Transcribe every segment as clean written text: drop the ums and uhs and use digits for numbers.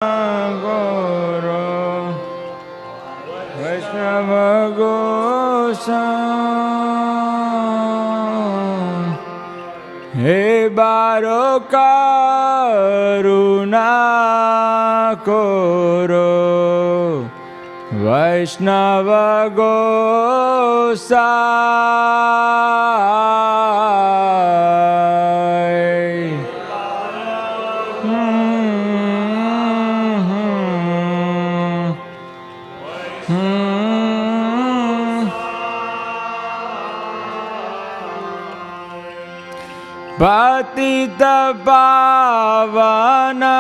Guru Vaishnava Gosam He Baro Karuna Koro Vaishnava Gosai Patita Pavana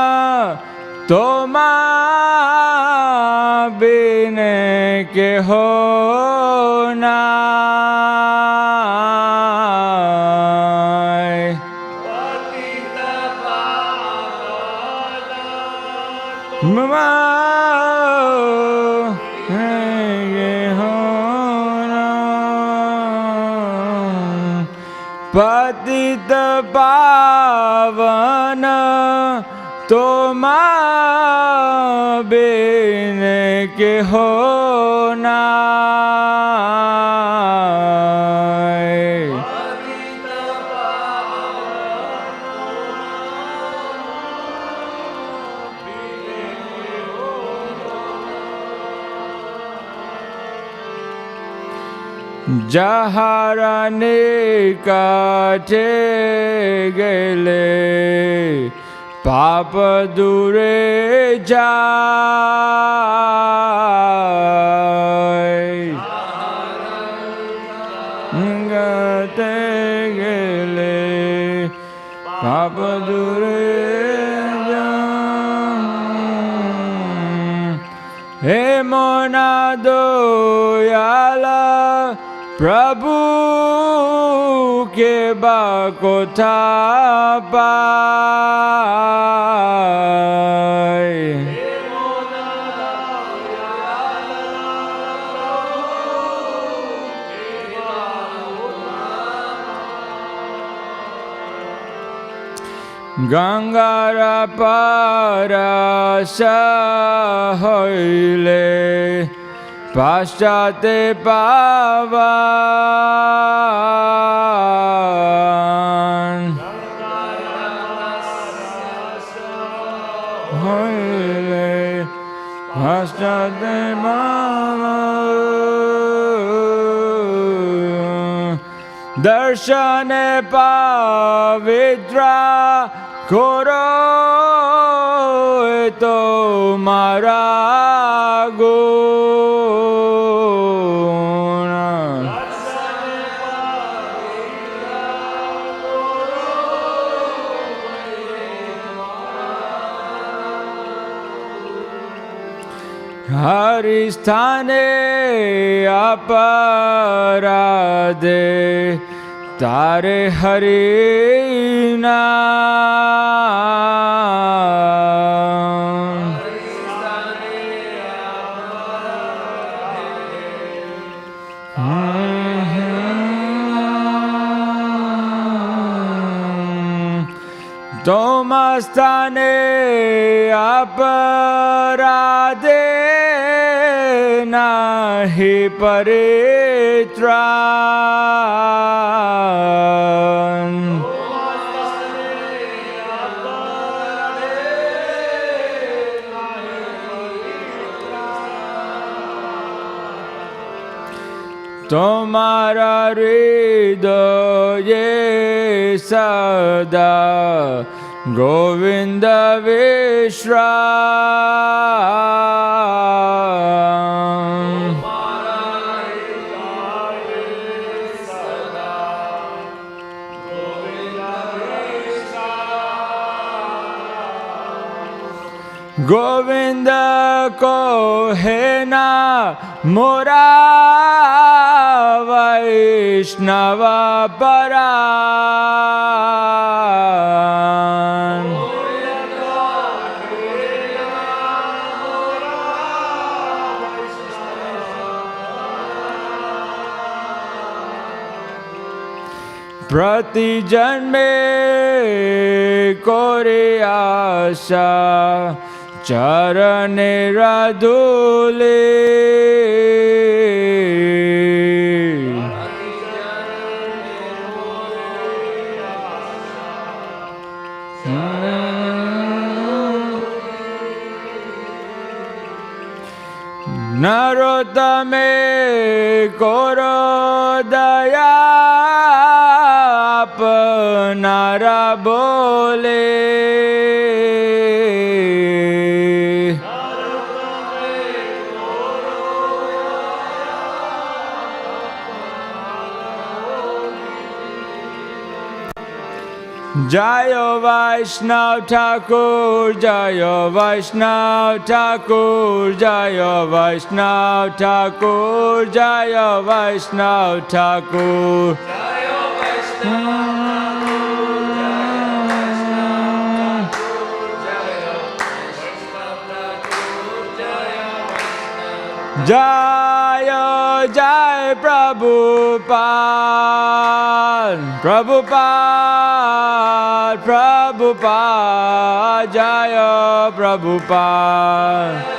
Toma Bine Ke Hona Patita Pavana Toma Patita Pavana Toma Bine Ke Honai Jaharane Kate Gele Papa Dure Jai Gate Gele Papa Dure Jai He Monado Yala Prabhu ke bakota pai Gangara parasa hoile Paschate Pavan Hoile Paschate Pavan Darshane Pavitra Koro Eto Marago Haristhane aparade Tare Harina Tomastane aparade nahi paritran Tomara hridaye sada Govinda Vishram Govinda Kohena Mora Vaishnava Paran Prati janme kore asha Charane radule Narotame koro daya apnara bole Jaya Vaishnav Thakur, Jaya Vaishnav Thakur, Jaya Vaishnav Thakur, Jaya Vaishnav Thakur. Jaya Jai Prabhupada, Prabhupada, Prabhupada, Jaya Prabhupada.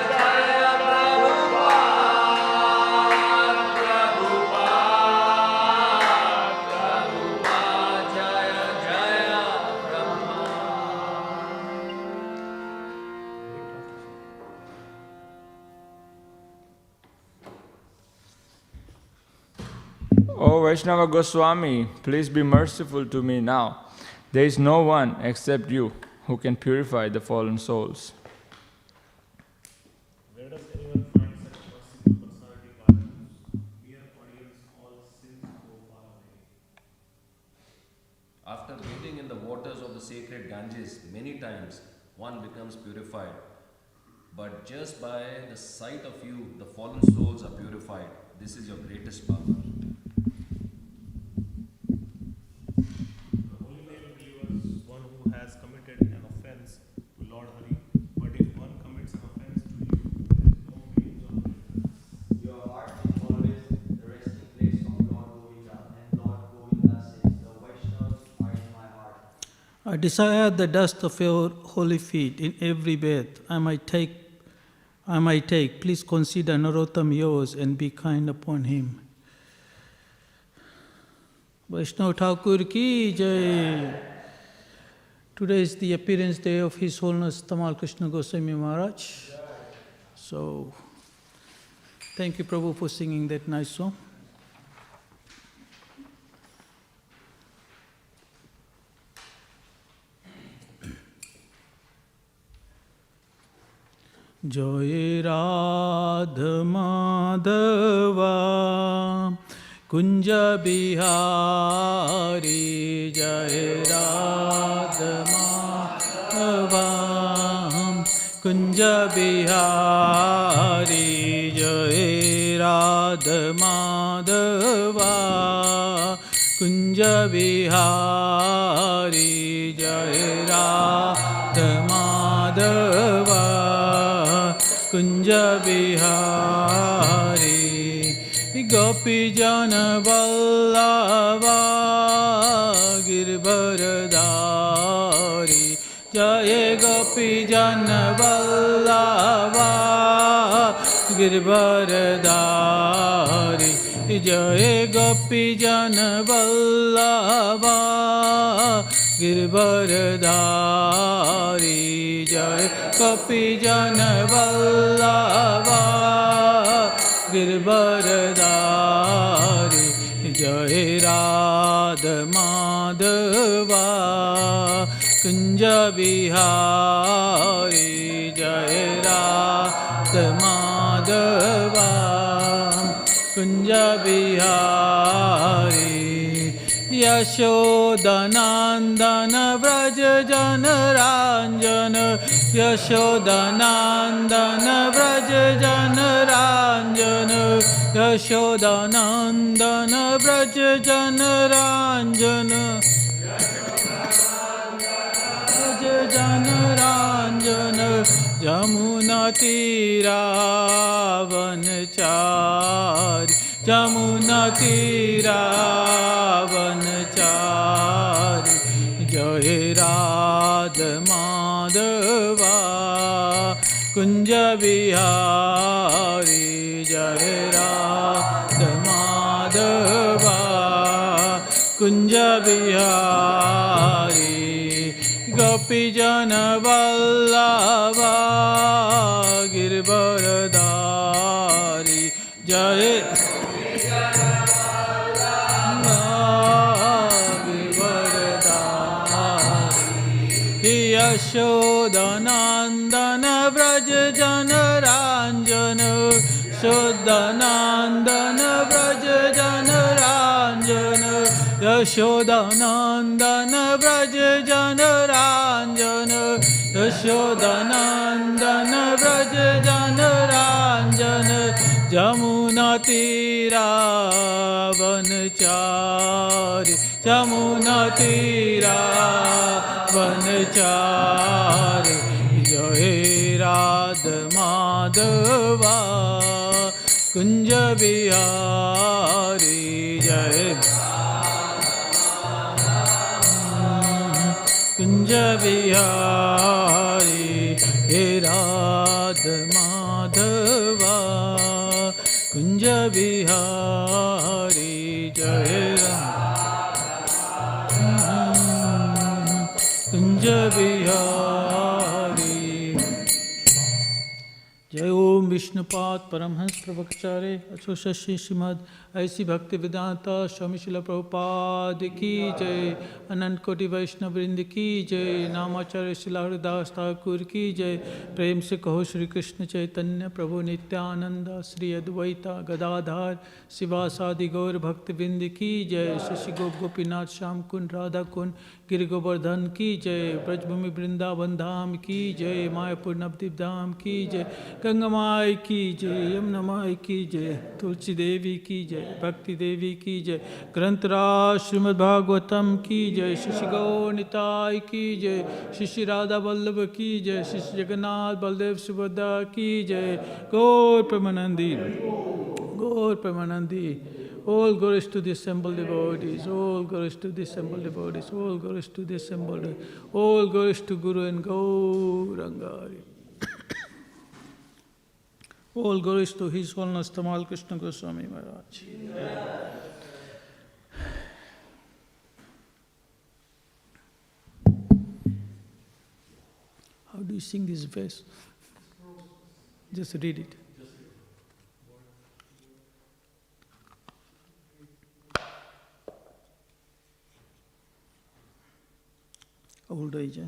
O Vaishnava Goswami, please be merciful to me now. There is no one except you who can purify the fallen souls. Where does anyone find such merciful personality by whose mere audience all sins go far away? After bathing in the waters of the sacred Ganges many times, one becomes purified. But just by the sight of you, the fallen souls are purified. This is your greatest power. The holy name delivers one who has committed an offense to Lord Hari. But if one commits an offense to you, there is no means of deliverance. Your heart is always the resting place of Lord Govinda, and Lord Govinda says, the Vaishnavas are in my heart. I desire the dust of your holy feet in every bath I might take. Please consider Narottam yours and be kind upon him. Vaishnav Thakur ki Jai. Today is the appearance day of His Holiness Tamal Krishna Goswami Maharaj. So, thank you Prabhu for singing that nice song. Jaya Radha Madhava Kunja Bihari Jaya Radha Madhava Kunja Bihari Jaya Radha Madhava Kunja Bihari Jaya Radha Madhava Kunja Bihari Gopi Jana Vallabha Girvaradari Jaya Gopi Jana Vallabha Girvaradari Jaya Gopi Jana Vallabha Girvaradari Jaya Gopi Jana Vallabha Girvaradari Jaya Radha Madhava Kunja Bihari Jaya Radha Madhava Kunja Bihari Yashodanandana Vraja Jana Ranjana Yashodanandana Vraja Jana Ranjana Yashodanandana Vraja Jana Ranjana Vraja Jana Ranjana Jamuna Tira Vanachari Jamuna Tira Vanachari Jaya Radha Madhava Kunja Bihari Jai Radha Madhava Kunja Bihari Gopi Jana Vallabha Girvaradari Jai Yashodanandana Vraja Jana Ranjana Shodanandana Vraja Jana Ranjana Yashodanandana Vraja Jana Ranjana Yashodanandana Vraja Jana Ranjana Jamuna Tira Vanachari Jamuna Tira Vanachari Jai Radha Madhava Kunja Bihari Jai Kunja Bihari Jai Radha Madhava Kunja Bihari Jai Kunja Bihari Jai Om Vishnupad Paramhans Prabhupada Association Śrīmad ऐसी भक्ति वेदांता स्वामी श्रील प्रभुपाद की जय अनंत कोटि वैष्णव वृंद की जय नामाचार्य श्रीला हरिदास ठाकुर की जय प्रेम से कहो श्री कृष्ण चैतन्य प्रभु नित्यानंद श्री अद्वैता गदाधार शिवासादि गौर भक्त वृंद की जय शशि गोप गोपीनाथ श्याम कुंड राधा कुंड गिर गोवर्धन की जय ब्रजभूमि वृंदावन धाम की जय मायापुर नवदीप धाम की जय गंगा माई की जय यमुना माई की जय तुलसी देवी की जय भक्ति देवी की जय ग्रंथराज श्रीमद् भागवतम की जय श्री गौर निताय की जय श्री राधा वल्लभ की जय श्री जगन्नाथ बलदेव सुभद्रा की जय गौर प्रेमानंदी गौर Premanandi all glories to the assembled devotees, all glories to the assembled devotees, all glories to the assembled, all glories to Guru and Gauranga. All glories to His Holiness Tamal Krishna Goswami Maharaj. How do you sing this verse? Just read it. Old age,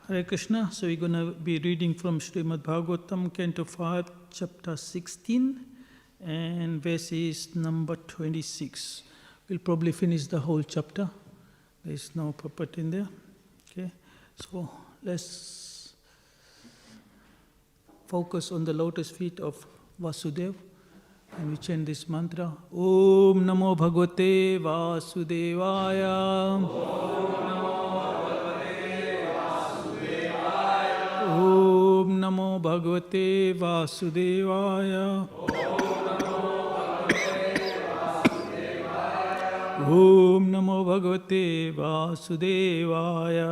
Hare Krishna. So we're going to be reading from Śrīmad Bhāgavatam, Canto 5, Chapter 16, and verses number 26. We'll probably finish the whole chapter. There's no purport in there. Okay, so let's focus on the lotus feet of Vasudeva. And we chant this mantra. Om Namo Bhagavate Vasudevaya. Om Namo Bhagavate Vasudevaya. Om Namo Bhagavate Vasudevaya.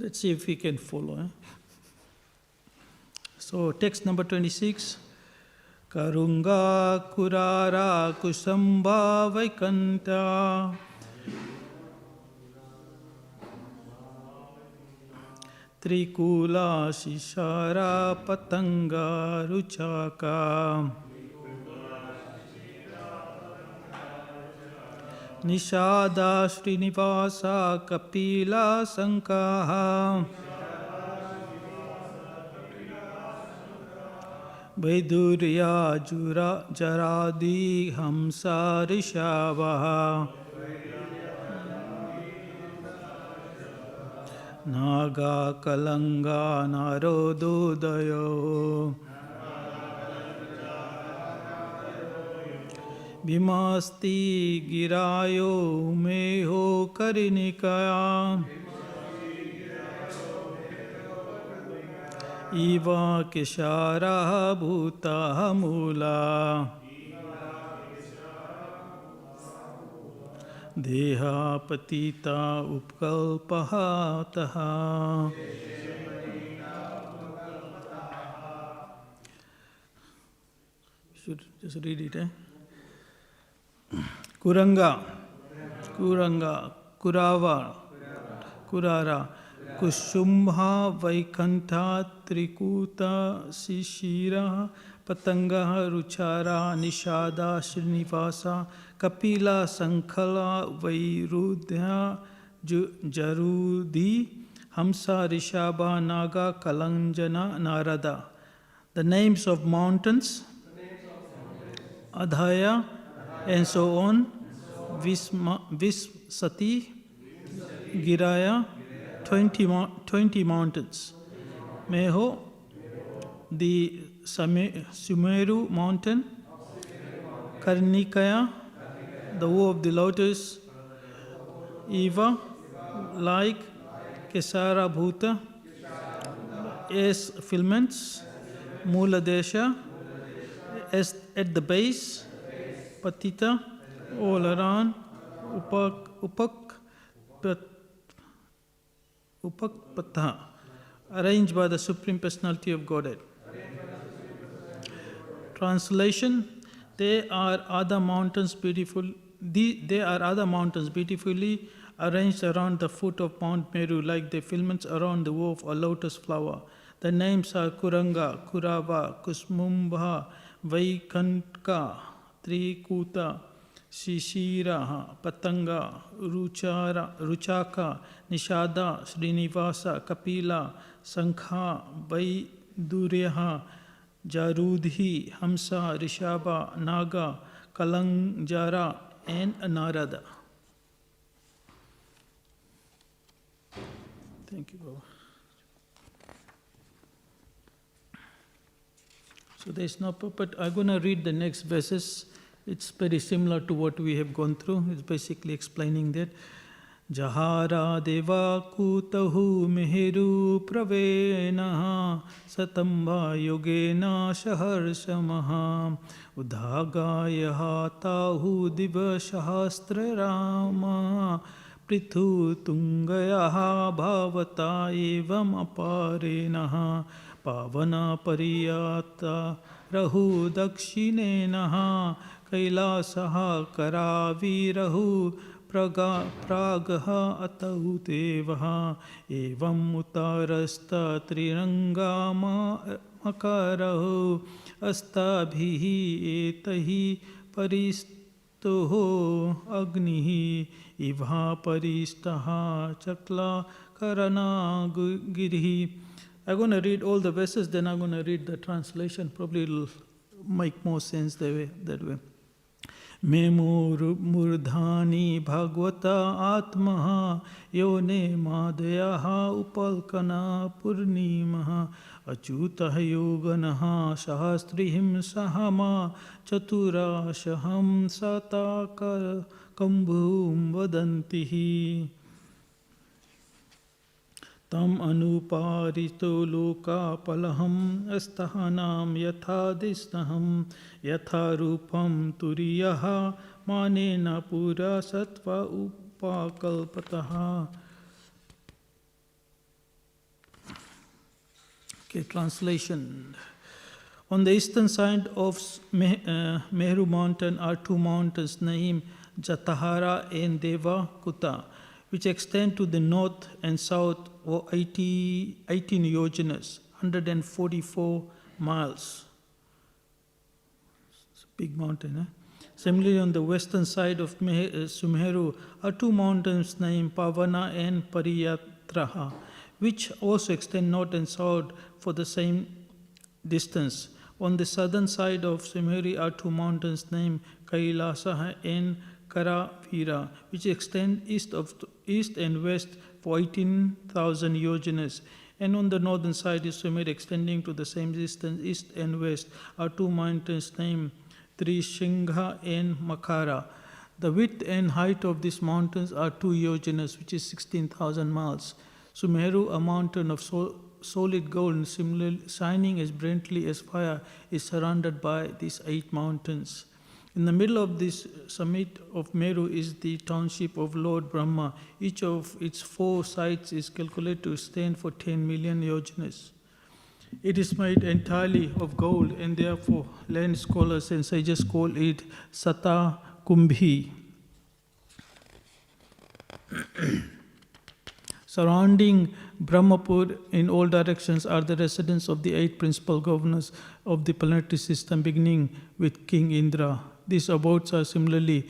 Let's see if we can follow. So, text number 26. Karunga Kurara Kusamba Vaikanta Trikula Shishara Patanga Ruchaka Nishada Srinivasa Kapila Sankaha Vaidurya Jaradi Hamsa Rishavaha Naga Kalanga Narododayo Bhimasti Girayo Meho Karinikaya Iva Keshara Bhuta Mula Deha patita upkalpahataha. Should just read it, Kuranga, Kuranga, Kurava, Kurara, Kusumbha, Vaikanta, Trikuta, Sishira, Patanga, Ruchara, Nishada, Srinivasa, Kapila, Sankhala, Vairudhya, Jarudi, Hamsa, Rishaba, Naga, Kalanjana, Narada. The names of mountains, Adhaya, and so on, Visati, Giraya, 20 mountains. Meho, the Sumeru mountain, Karnikaya, the woe of the lotus, Eva, like Kesara Bhuta, as filaments, Mula Desha, as at the base, Patita, all around, Upakpatha, arranged by the Supreme Personality of Godhead. Translation: There are other mountains beautifully arranged around the foot of Mount Meru, like the filaments around the wove of a lotus flower. The names are Kuranga, Kurava, Kusmumbha, Vaikantka, Trikuta, Shishira, Patanga, Ruchaka, Nishada, Srinivasa, Kapila, Sankha, Vaiduryaha, Jarudhi, Hamsa, Rishaba, Naga, Kalanjara, and Narada. Thank you, Baba. So there is no puppet. I'm going to read the next verses. It's very similar to what we have gone through. It's basically explaining that. Jahara deva kutahu meheru pravenaha satamba yogena shaharshamaha udhagaya tahu diva shahastra rama prithu tungayaha bhavata evam aparenaha pavana pariyata rahu dakshinenaha kailasaha karavirahu pragaha atau devaha evam utarasta triranga makarahu astabhihi etahi paristoho agnihi ivha paristaha chakla karana girhi. I'm going to read all the verses, then I'm going to read the translation. Probably it'll make more sense that way. Me murdhani bhagavata atmaha yone madyaha upalkana purnimaha achyutah yoganaha shahastrihim sahama chaturashaham satakar kambhum vadantihi tam anuparito loka palaham astahanam yatha disnaham yatha rupam turiyaha manena pura sattva upakalpataha. Okay, translation. On the eastern side of Meru mountain are two mountains named Jatahara and Devakuta, which extend to the north and south or 18 yojanas, 144 miles. It's a big mountain, eh? Similarly, on the western side of Sumeru are two mountains named Pavana and Pariyatraha, which also extend north and south for the same distance. On the southern side of Sumeru are two mountains named Kailasa and Karavira, which extend east and west for 18,000 yojanas. And on the northern side is Sumeru, extending to the same distance east and west are two mountains named Trishingha and Makara. The width and height of these mountains are 2 yojanas, which is 16,000 miles. Sumeru, a mountain of solid gold and similarly shining as brightly as fire, is surrounded by these 8 mountains. In the middle of this summit of Meru is the township of Lord Brahma. Each of its 4 sides is calculated to stand for 10 million yojanas. It is made entirely of gold, and therefore land scholars and sages call it Sata Kumbhi. Surrounding Brahmapur in all directions are the residents of the 8 principal governors of the planetary system, beginning with King Indra. These abodes are similar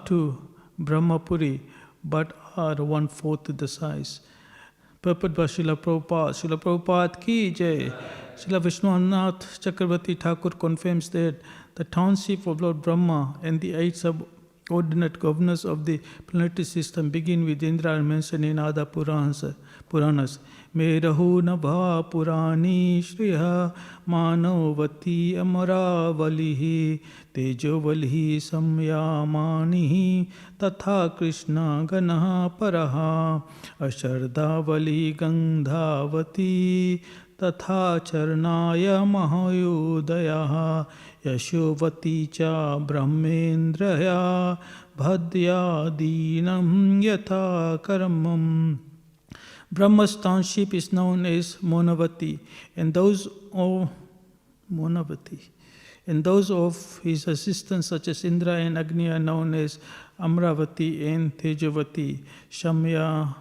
to Brahmapuri, but are 1/4 the size. Purport by Srila Prabhupada. Srila Prabhupada ki jai. Srila Vishwanath Chakravarti Thakur confirms that the township of Lord Brahma and the 8 subordinate governors of the planetary system begin with Indra and mentioned in other Puranas. Merahu Nabha Purani Shriha Manavati Amaravalihi Tejovalihi Samyamanihi Tatha Krishna Ganaha Paraha Ashardhavali Gandhavati Tatha Charnaya Mahayodaya Yashovati Cha Brahmendraya Bhadya Dinam Yatha Karamam. Brahma's township is known as Monavati, and those of his assistants such as Indra and Agni are known as Amravati and Tejavati. Shamya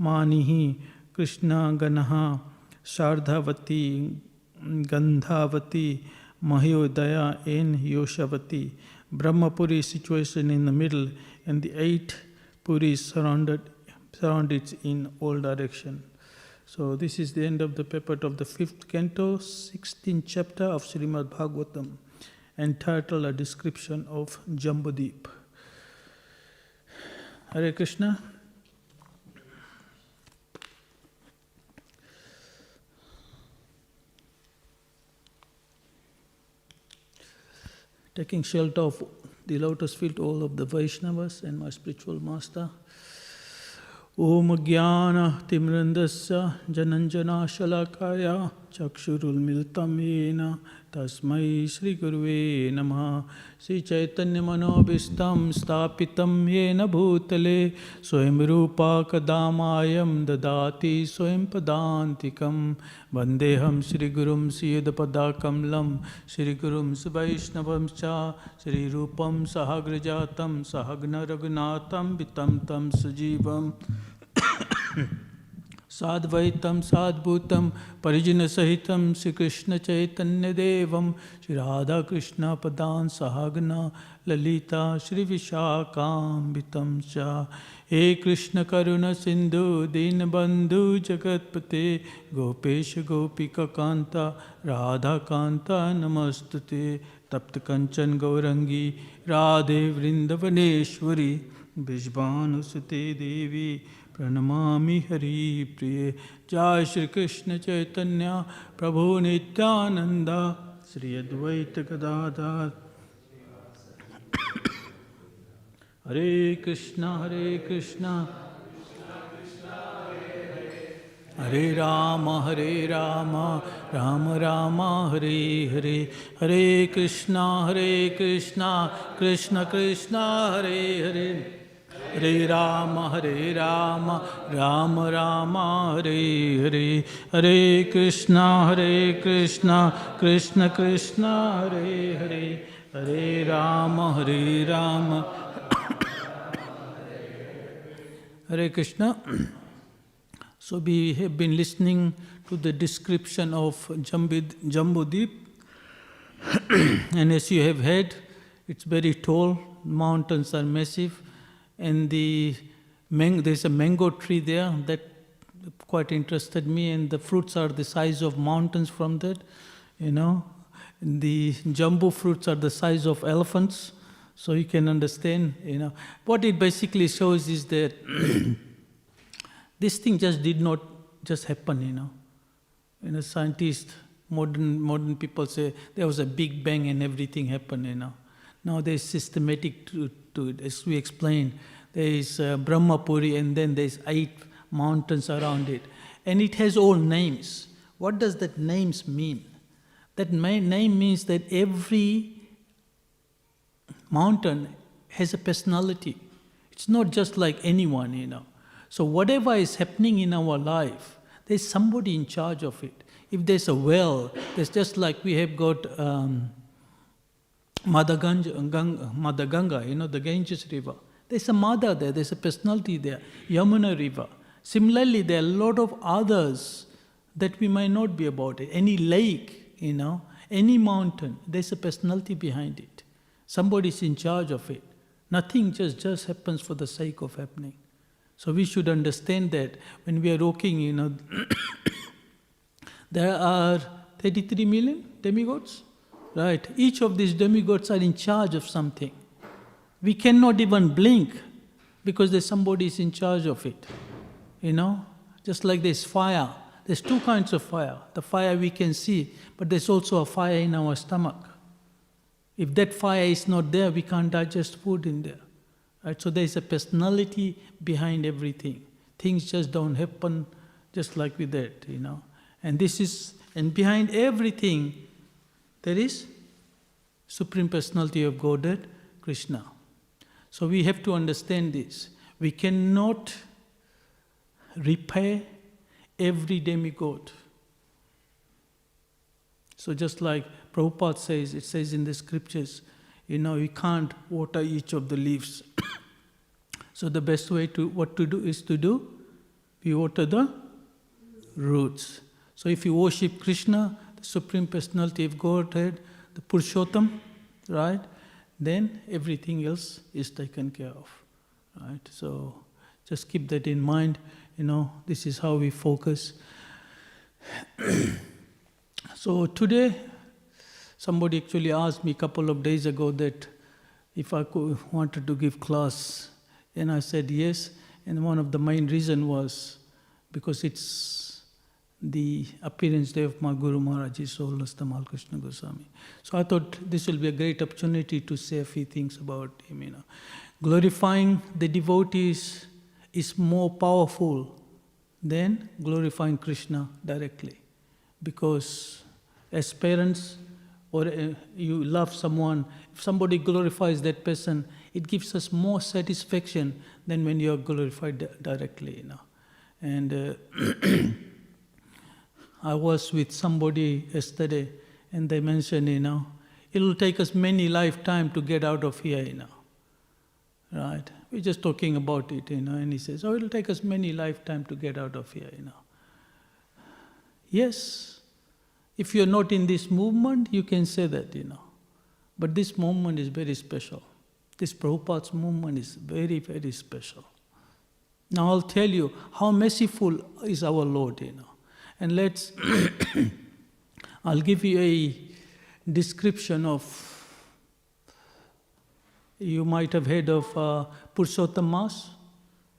Manihi Krishna Ganaha Shardhavati Gandhavati Mahayodaya and Yoshavati. Brahmapuri is situated in the middle, and the 8 Puris surround it in all directions. So this is the end of the purport of the 5th canto, 16th chapter of Śrīmad Bhāgavatam, entitled A Description of Jambudvīpa. Hare Krishna. Taking shelter of the lotus feet, all of the Vaishnavas and my spiritual master. Om Jnana Timrandasya Jananjana Shalakaya Chakshurul Miltam Yena Tasmai Shri Guruve Namaha. Sri Chaitanya Manobhistam Stapitam Yena Bhutale Swayam Rupa Kadamayam Dadati Swayam Padantikam Vandeham Shri Gurum Siyadapadakam Shri Gurum Vaishnavam Cha Shri Rupam Sahagrajatam Sahagna Raghunatham Vitam Tam Sajivam Sadvaitam Sadbhutam Parijana Sahitam Sri Krishna Chaitanya Devam Shri Radha Krishna Padan Sahagna Lalita Shri Vishakam Vitam Cha. He Krishna Karuna Sindhu Dinabandhu Jagatpate Gopesha Gopika Kanta Radha Kanta Namastate Tapta Kanchan Gaurangi Radhe Vrindavaneshwari Vishvanusate Devi Pranamami Hari Priye. Jai Shri Krishna Chaitanya Prabhu Nityananda Shri Advaita Gadadhar. Hare Krishna Hare Rama Rama Rama Hare Hare. Hare Krishna Krishna Krishna Hare Hare. Hare Rama Rama Rama Hare Hare. Hare Krishna Krishna Krishna Hare Hare. Hare Rama Hare Krishna. So we have been listening to the description of Jambudvīpa, and as you have heard, it's very tall, mountains are massive, and there's a mango tree there that quite interested me, and the fruits are the size of mountains from that, The jumbo fruits are the size of elephants, so you can understand, What it basically shows is that this thing just did not just happen, Scientists, modern people say there was a big bang and everything happened, Now there's systematic to it. As we explained, there is Brahmapuri and then there's 8 mountains around it. And it has all names. What does that names mean? That name means that every mountain has a personality. It's not just like anyone. So whatever is happening in our life, there's somebody in charge of it. If there's a well, there's just like we have got Mother Ganga, the Ganges River. There's a mother there, there's a personality there. Yamuna River. Similarly, there are a lot of others that we might not be about it. Any lake, any mountain, there's a personality behind it. Somebody's in charge of it. Nothing just happens for the sake of happening. So we should understand that when we are walking, there are 33 million demigods, right? Each of these demigods are in charge of something. We cannot even blink because there's somebody is in charge of it. Just like there's fire. There's two kinds of fire. The fire we can see, but there's also a fire in our stomach. If that fire is not there, we can't digest food in there. Right? So there's a personality behind everything. Things just don't happen just like with that, And behind everything, there is Supreme Personality of Godhead, Krishna. So we have to understand this. We cannot repair every demigod. So just like Prabhupada says, it says in the scriptures, you can't water each of the leaves. So the best way to we water the roots. So if you worship Krishna, the Supreme Personality of Godhead, the Purushottam, right, then everything else is taken care of, right? So just keep that in mind, this is how we focus. So today, somebody actually asked me a couple of days ago that if I wanted to give class, and I said yes, and one of the main reason was because it's the appearance day of my Guru Maharaj, His Holiness Tamal Krishna Goswami. So I thought this will be a great opportunity to say a few things about him. Glorifying the devotees is more powerful than glorifying Krishna directly. Because as parents, or you love someone, if somebody glorifies that person, it gives us more satisfaction than when you are glorified directly. And I was with somebody yesterday, and they mentioned, it will take us many lifetimes to get out of here, right? We're just talking about it, and he says, it will take us many lifetimes to get out of here, Yes, if you're not in this movement, you can say that, But this movement is very special. This Prabhupada's movement is very, very special. Now I'll tell you how merciful is our Lord, And let's, I'll give you a description of, you might have heard of Purushottam Mas,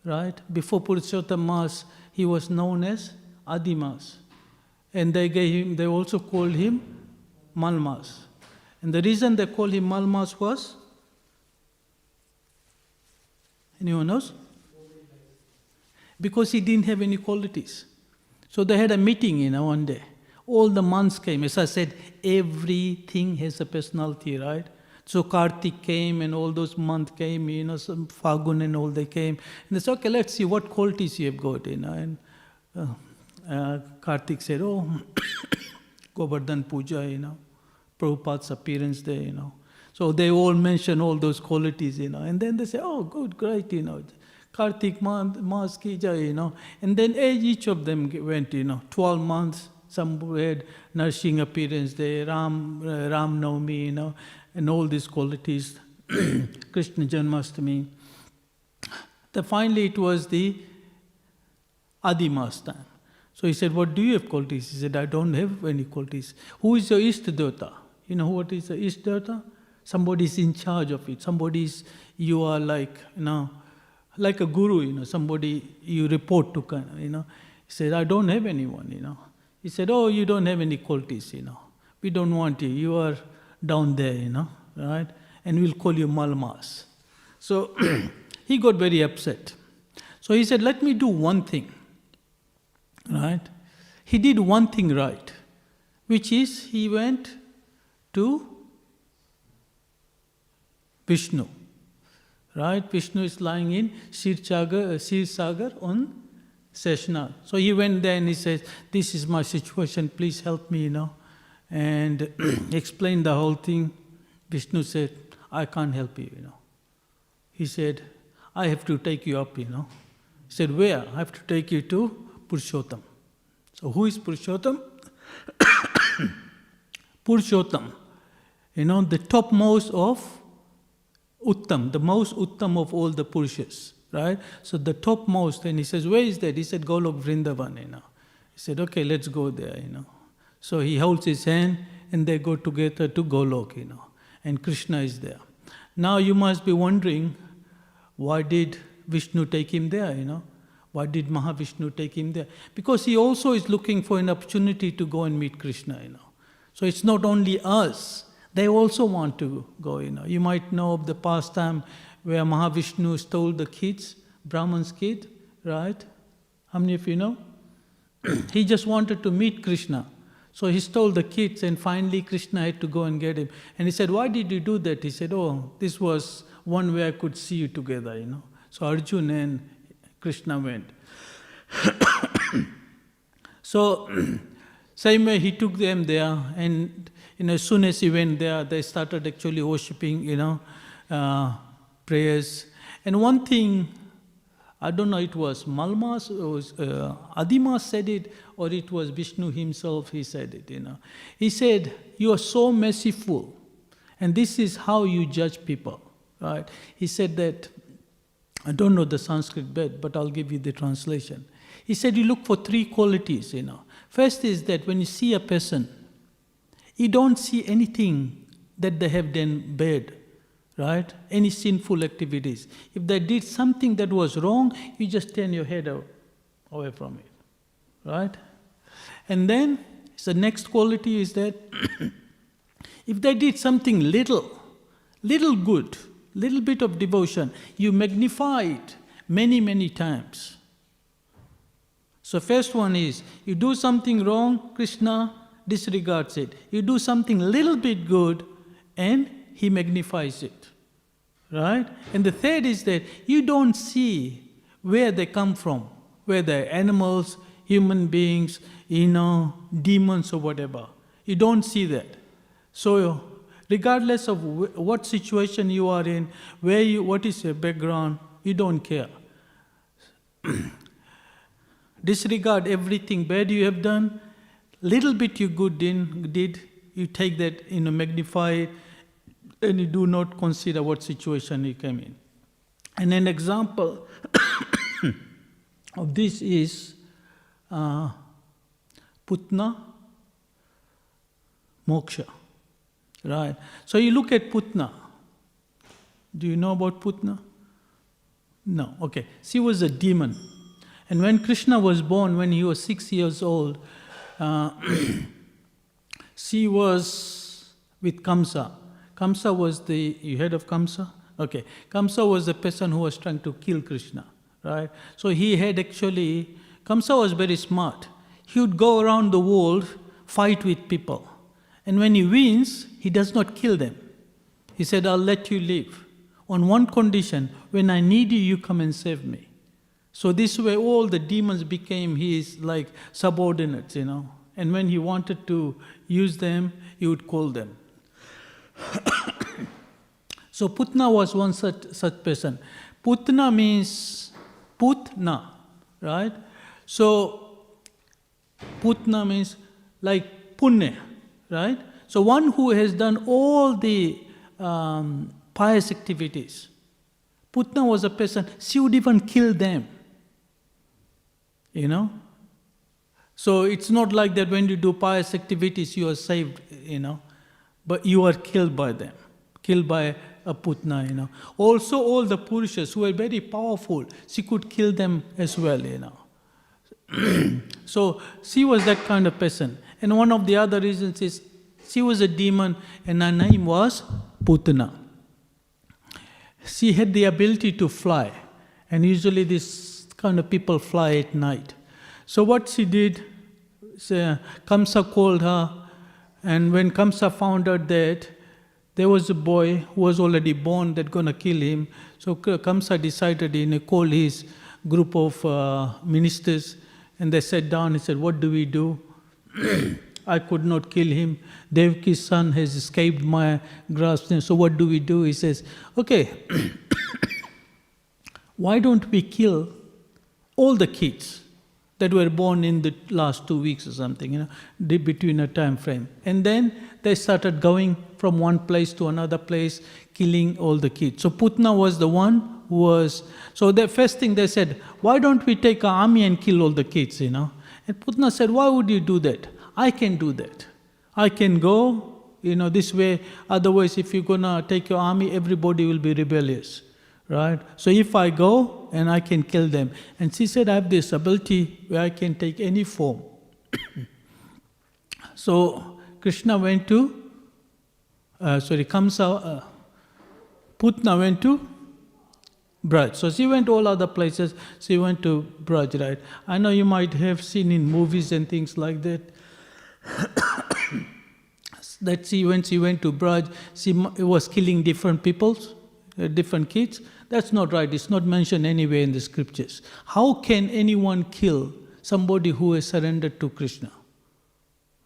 right? Before Purushottam Mas, he was known as Adimas. And they also called him Malmas. And the reason they called him Malmas was, anyone knows? Because he didn't have any qualities. So they had a meeting, one day. All the months came. As I said, everything has a personality, right? So Kartik came and all those months came, some Fagun and all they came. And they said, okay, let's see what qualities you have got, And Kartik said, Govardhan Puja, Prabhupada's appearance there, So they all mention all those qualities, And then they say, oh, good, great, Kartik Mas ki jai, And then each of them went, 12 months, some had nourishing appearance there, Ram Navami, and all these qualities, Krishna Janmashtami. Then finally it was the Adimas time. So he said, what do you have qualities? He said, I don't have any qualities. Who is your Ishta Devata? You know what is the Ishta Devata? Somebody is in charge of it. You are like, like a guru, somebody you report to, He said, I don't have anyone, He said, oh, you don't have any qualities, We don't want you. You are down there, right? And we'll call you Malmas. So he got very upset. So he said, let me do one thing, right? He did one thing right, which is he went to Vishnu. Right? Vishnu is lying in Sagar on Seshnath. So he went there and he says, this is my situation, please help me, and explained the whole thing. Vishnu said, I can't help you, He said, I have to take you up, He said, where? I have to take you to Purushottam. So who is Purushottam? Purushottam, the topmost of Uttam, the most Uttam of all the Purushas, right? So the topmost, and he says, where is that? He said, Golok Vrindavan, He said, okay, let's go there, So he holds his hand and they go together to Golok, and Krishna is there. Now you must be wondering, why did Vishnu take him there, Why did Mahavishnu take him there? Because he also is looking for an opportunity to go and meet Krishna, So it's not only us. They also want to go, You might know of the pastime where Mahavishnu stole the kids, Brahman's kid, right? How many of you know? He just wanted to meet Krishna. So he stole the kids and finally Krishna had to go and get him. And he said, why did you do that? He said, oh, this was one way I could see you together, So Arjuna and Krishna went. So, same way he took them there, and as soon as he went there, they started actually worshipping, prayers. And one thing, I don't know, it was Malmas, Adima said it, or it was Vishnu himself, he said it, He said, you are so merciful, and this is how you judge people, right? He said that, I don't know the Sanskrit bit, but I'll give you the translation. He said you look for three qualities, First is that when you see a person, you don't see anything that they have done bad, right? Any sinful activities. If they did something that was wrong, you just turn your head away from it, right? And then the next quality is that if they did something little good, little bit of devotion, you magnify it many, many times. So first one is, you do something wrong, Krishna disregards it. You do something little bit good, and he magnifies it, right? And the third is that you don't see where they come from, whether they're animals, human beings, demons or whatever. You don't see that. So regardless of what situation you are in, what is your background, you don't care. Disregard everything bad you have done. Little bit you good did, you take that, magnify it, and you do not consider what situation you came in. And an example of this is Putna Moksha. Right. So you look at Putna. Do you know about Putna? No. Okay. She was a demon. And when Krishna was born, when he was 6 years old, she was with Kamsa. Kamsa was you heard of Kamsa? Okay. Kamsa was the person who was trying to kill Krishna, right? So he had Kamsa was very smart. He would go around the world, fight with people. And when he wins, he does not kill them. He said, I'll let you live. On one condition, when I need you, you come and save me. So this way all the demons became his subordinates, And when he wanted to use them, he would call them. So Putna was one such person. Putna means Putna, right? So Putna means like Punya, right? So one who has done all the pious activities. Putna was a person, she would even kill them. So it's not like that when you do pious activities you are saved, but you are killed by them, killed by a Putna, Also all the Purushas who were very powerful, she could kill them as well, So she was that kind of person. And one of the other reasons is she was a demon and her name was Putna. She had the ability to fly, and usually this kind of people fly at night. So what she did, Kamsa called her, and when Kamsa found out that there was a boy who was already born that going to kill him. So Kamsa decided, call his group of ministers, and they sat down and said, what do we do? I could not kill him. Devaki's son has escaped my grasp. So what do we do? He says, okay, why don't we kill all the kids that were born in the last 2 weeks or something, between a time frame. And then they started going from one place to another place, killing all the kids. So Putna was the one who was, so the first thing they said, why don't we take an army and kill all the kids, And Putna said, why would you do that? I can do that. I can go, this way. Otherwise, if you're going to take your army, everybody will be rebellious. Right? So if I go and I can kill them. And she said, I have this ability where I can take any form. So Krishna went to, Putna went to Braj. So she went all other places. She went to Braj, right? I know you might have seen in movies and things like that. That when she went to Braj, she was killing different peoples, different kids. That's not right. It's not mentioned anywhere in the scriptures. How can anyone kill somebody who has surrendered to Krishna?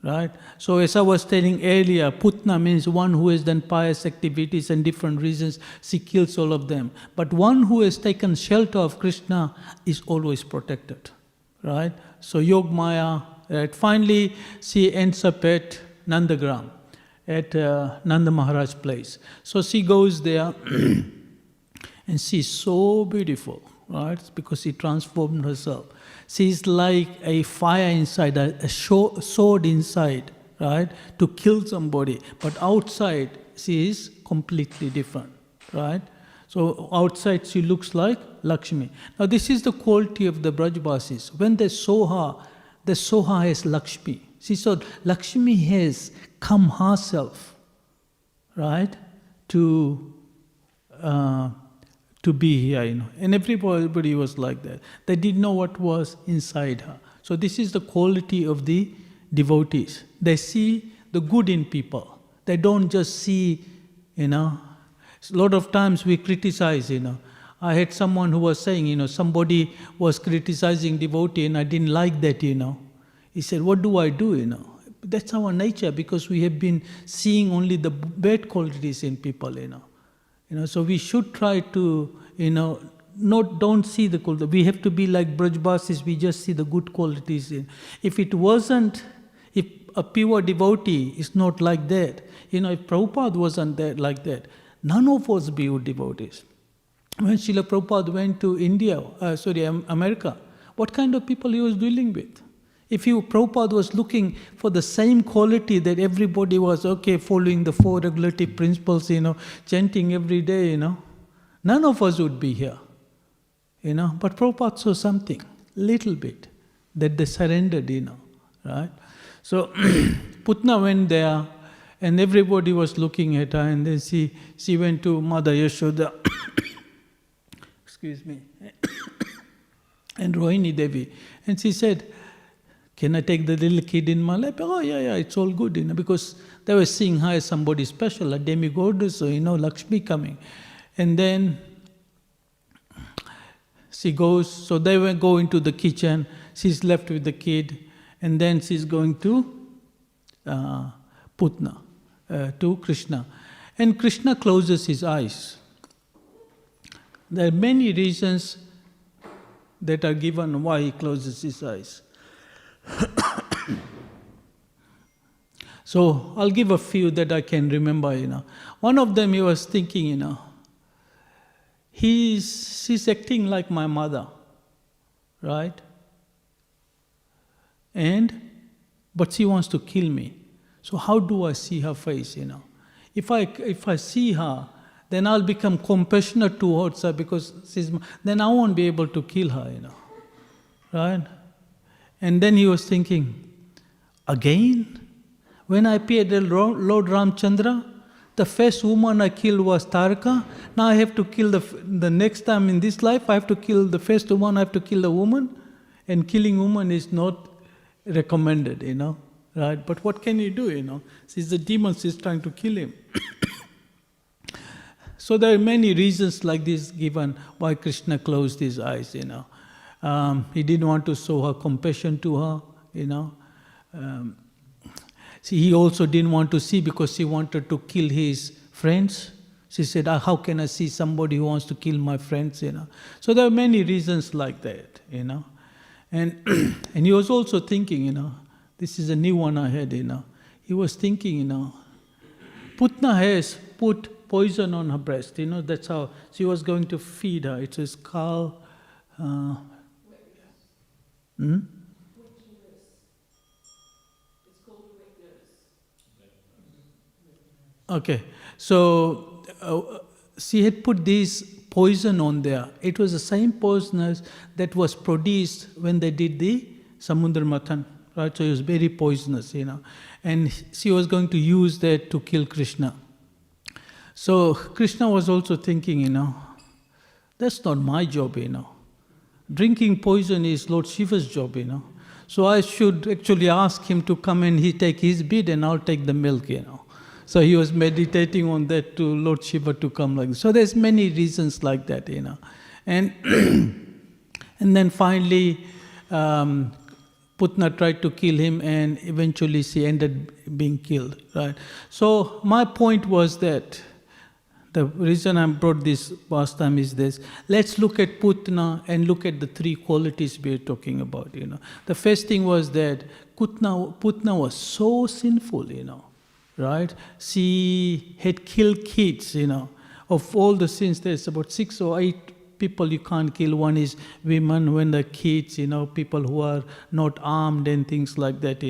Right? So as I was telling earlier, Putna means one who has done pious activities and different reasons, she kills all of them. But one who has taken shelter of Krishna is always protected. Right? So Yogmaya, right? Finally she ends up at Nandagram, at Nanda Maharaj's place. So she goes there and she's so beautiful, right? Because she transformed herself. She's like a fire inside, a sword inside, right? To kill somebody. But outside, she is completely different, right? So outside, she looks like Lakshmi. Now this is the quality of the Brajvasis. When they saw her as Lakshmi. She saw Lakshmi has come herself, right? To be here, And everybody was like that. They didn't know what was inside her. So this is the quality of the devotees. They see the good in people. They don't just see, A lot of times we criticize, I had someone who was saying, somebody was criticizing devotee and I didn't like that, He said, what do I do, That's our nature because we have been seeing only the bad qualities in people, So we should try to, don't see the quality. We have to be like Brajbasis, we just see the good qualities in. If a pure devotee is not like that, if Prabhupada wasn't like that, none of us be devotees. When Srila Prabhupada went to America, what kind of people he was dealing with? If Prabhupada was looking for the same quality that everybody was, following the 4 regulative principles, chanting every day, none of us would be here. But Prabhupada saw something, little bit, that they surrendered, right? So Putna went there and everybody was looking at her and then she went to Mother Yashoda, excuse me, and Rohini Devi. And she said, can I take the little kid in my lap? Oh, yeah, it's all good, because they were seeing her as somebody special, a demigod, so, Lakshmi coming. And then she goes, so they will go into the kitchen, she's left with the kid, and then she's going to Putna, to Krishna. And Krishna closes his eyes. There are many reasons that are given why he closes his eyes. So I'll give a few that I can remember, One of them, he was thinking, she's acting like my mother, right? But she wants to kill me. So how do I see her face, If I see her, then I'll become compassionate towards her because then I won't be able to kill her, right? And then he was thinking, again? When I appeared at Lord Ramchandra, the first woman I killed was Taraka. Now I have to kill the next time in this life, I have to kill the first woman, I have to kill the woman. And killing woman is not recommended, right? But what can you do, Since the demon is trying to kill him. So there are many reasons like this given why Krishna closed his eyes, He didn't want to show her compassion to her, See, he also didn't want to see because he wanted to kill his friends. She said, how can I see somebody who wants to kill my friends, So there are many reasons like that, And, and he was also thinking, this is a new one I had, He was thinking, Putna has put poison on her breast, that's how she was going to feed her. It was called... Okay, so she had put this poison on there. It was the same poison that was produced when they did the Samudra Mathan, right? So it was very poisonous, And she was going to use that to kill Krishna. So Krishna was also thinking, that's not my job, Drinking poison is Lord Shiva's job, So I should actually ask him to come and he take his bit and I'll take the milk, So he was meditating on that to Lord Shiva to come like this. So there's many reasons like that, And and then finally, Putna tried to kill him and eventually she ended being killed, right? So my point was that the reason I brought this pastime is this. Let's look at Putna and look at the three qualities we're talking about, The first thing was that Putna was so sinful, right? She had killed kids, Of all the sins, there's about 6 or 8 people you can't kill. One is women, when the kids, people who are not armed and things like that,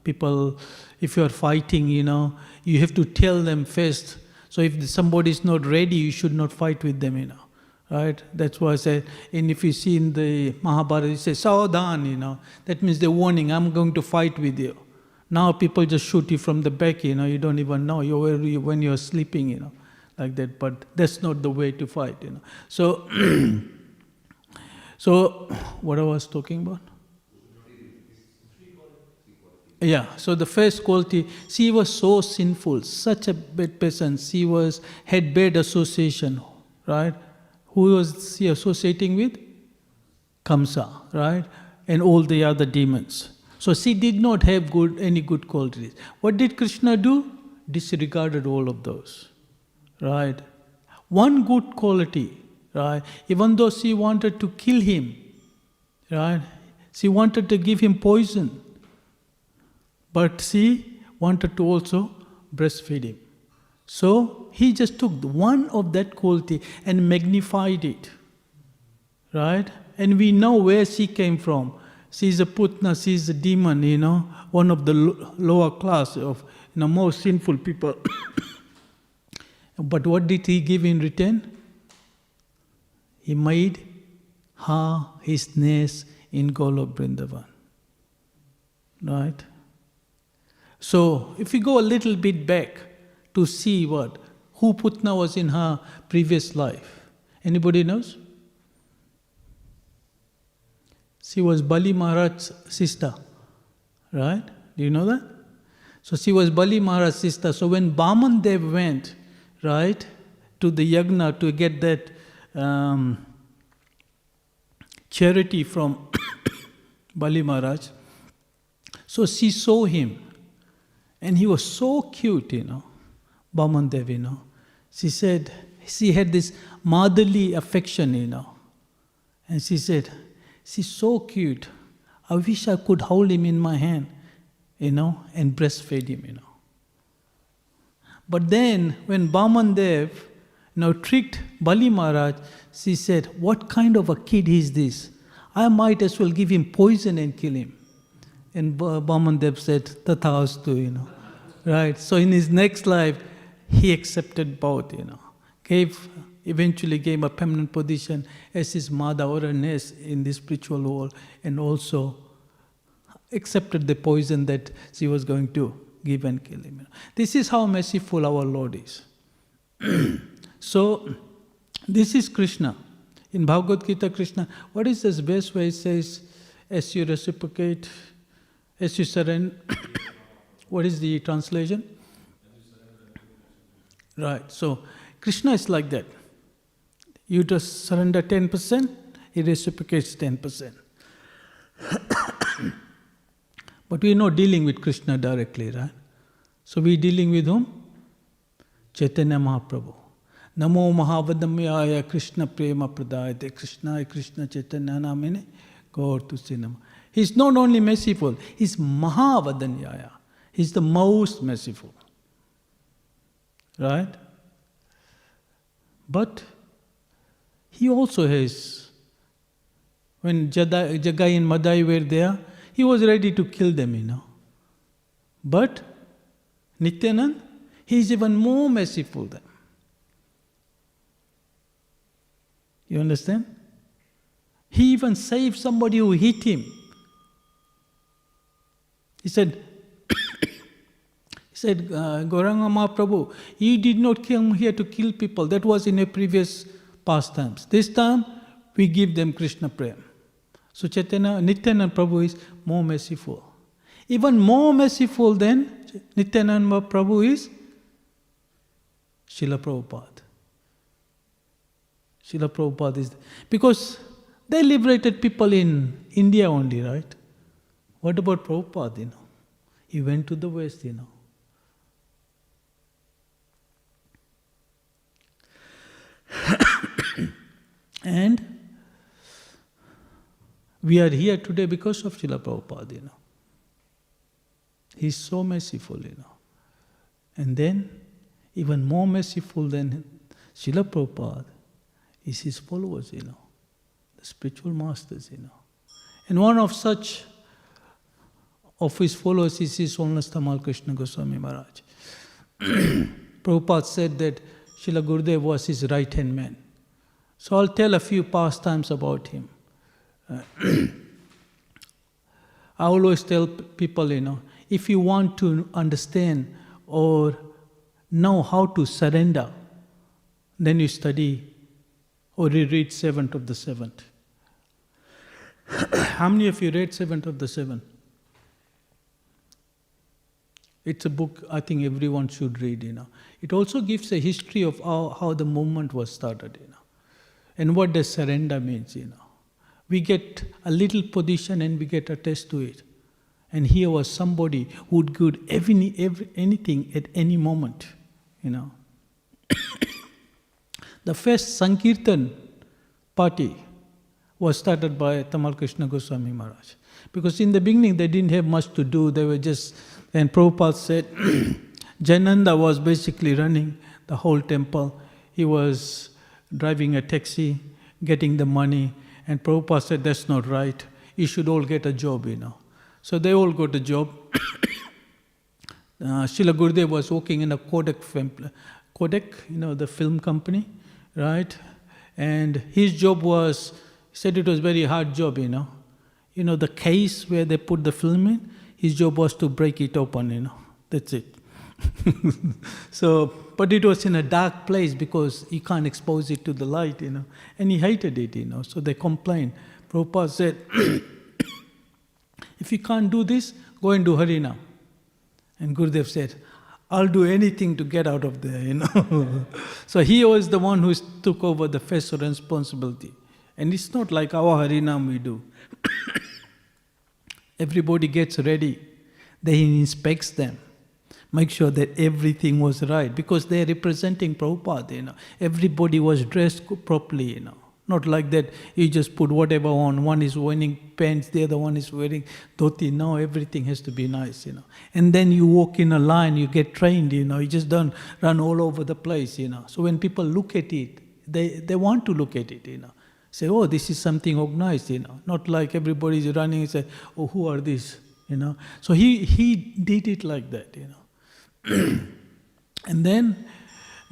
People, if you're fighting, you have to tell them first. So if somebody is not ready, you should not fight with them, Right? That's why I said, and if you see in the Mahabharata, it says, Saudhan, That means the warning, I'm going to fight with you. Now people just shoot you from the back, you don't even know when you're sleeping, like that. But that's not the way to fight, So, so what I was talking about? Yeah, so the first quality, she was so sinful, such a bad person. She had bad association, right? Who was she associating with? Kamsa, right? And all the other demons. So she did not have any good qualities. What did Krishna do? Disregarded all of those, right? One good quality, right? Even though she wanted to kill him, right? She wanted to give him poison. But she wanted to also breastfeed him. So he just took one of that quality and magnified it, right? And we know where she came from. She's a Putna, she's a demon, one of the lower class of most sinful people. But what did he give in return? He made her his nest in Golok Vrindavan, right? So, if we go a little bit back to see who Putna was in her previous life. Anybody knows? She was Bali Maharaj's sister, right? Do you know that? So she was Bali Maharaj's sister. So when Baman Dev went, right, to the yagna to get that charity from Bali Maharaj, so she saw him. And he was so cute, Baman Dev, She said, she had this motherly affection, And she said, she's so cute. I wish I could hold him in my hand, and breastfeed him, But then, when Baman Dev, tricked Bali Maharaj, she said, what kind of a kid is this? I might as well give him poison and kill him. And Baman Dev said, Tathastu, Right? So in his next life, he accepted both, Eventually gave a permanent position as his mother or a nurse in the spiritual world, and also accepted the poison that she was going to give and kill him. This is how merciful our Lord is. So, this is Krishna. In Bhagavad Gita, Krishna, what is this verse where it says, as you reciprocate, as you surrender, what is the translation? Right, so Krishna is like that. You just surrender 10%, he reciprocates 10%. But we are not dealing with Krishna directly, right? So we are dealing with whom? Chaitanya Mahaprabhu. Namo Mahavadamyaya Krishna Prema Pradayate. Krishna Chaitanya Namine Gaur Tusi Nama. He's not only merciful, he's Mahavadanyaya. He's the most merciful. Right? But he also has, when Jagai and Madai were there, he was ready to kill them, But Nityanand, he is even more merciful than. You understand? He even saved somebody who hit him. He said, Gauranga Mahaprabhu, you did not come here to kill people. That was in a previous pastimes. This time, we give them Krishna Prem. So Nityanand Prabhu is more merciful. Even more merciful than Nityanand Prabhu is Srila Prabhupada. Srila Prabhupada is... Because they liberated people in India only, right? What about Prabhupada, He went to the West, And we are here today because of Srila Prabhupada, He's so merciful, And then, even more merciful than Srila Prabhupada is his followers, the spiritual masters, And one of such of his followers is His Holiness Tamal Krishna Goswami Maharaj. Prabhupada said that Srila Gurudev was his right-hand man. So I'll tell a few pastimes about him. I always tell people, if you want to understand or know how to surrender, then you study or you read Seventh of the Seventh. How many of you read Seventh of the Seven? It's a book I think everyone should read, It also gives a history of how the movement was started, And what does surrender means, We get a little position and we get attached to it. And here was somebody who would give anything at any moment, The first Sankirtan party was started by Tamal Krishna Goswami Maharaj. Because in the beginning they didn't have much to do, they were just... And Prabhupada said, Jayananda was basically running the whole temple. He was driving a taxi, getting the money, and Prabhupada said, that's not right. You should all get a job, So they all got a job. Srila Gurudev was working in a Kodak, the film company, right? And his job was, he said it was a very hard job, the case where they put the film in, his job was to break it open, That's it. So, but it was in a dark place because you can't expose it to the light, And he hated it, So they complained. Prabhupada said, if you can't do this, go and do Harinam. And Gurudev said, I'll do anything to get out of there, So he was the one who took over the first responsibility. And it's not like our Harinam we do. Everybody gets ready. Then he inspects them. Make sure that everything was right. Because they're representing Prabhupada, Everybody was dressed properly, Not like that you just put whatever on. One is wearing pants, the other one is wearing dhoti. No, everything has to be nice, And then you walk in a line, you get trained, You just don't run all over the place, So when people look at it, they want to look at it, Say, oh, this is something organized, Not like everybody is running and say, oh, who are these, So he did it like that, And then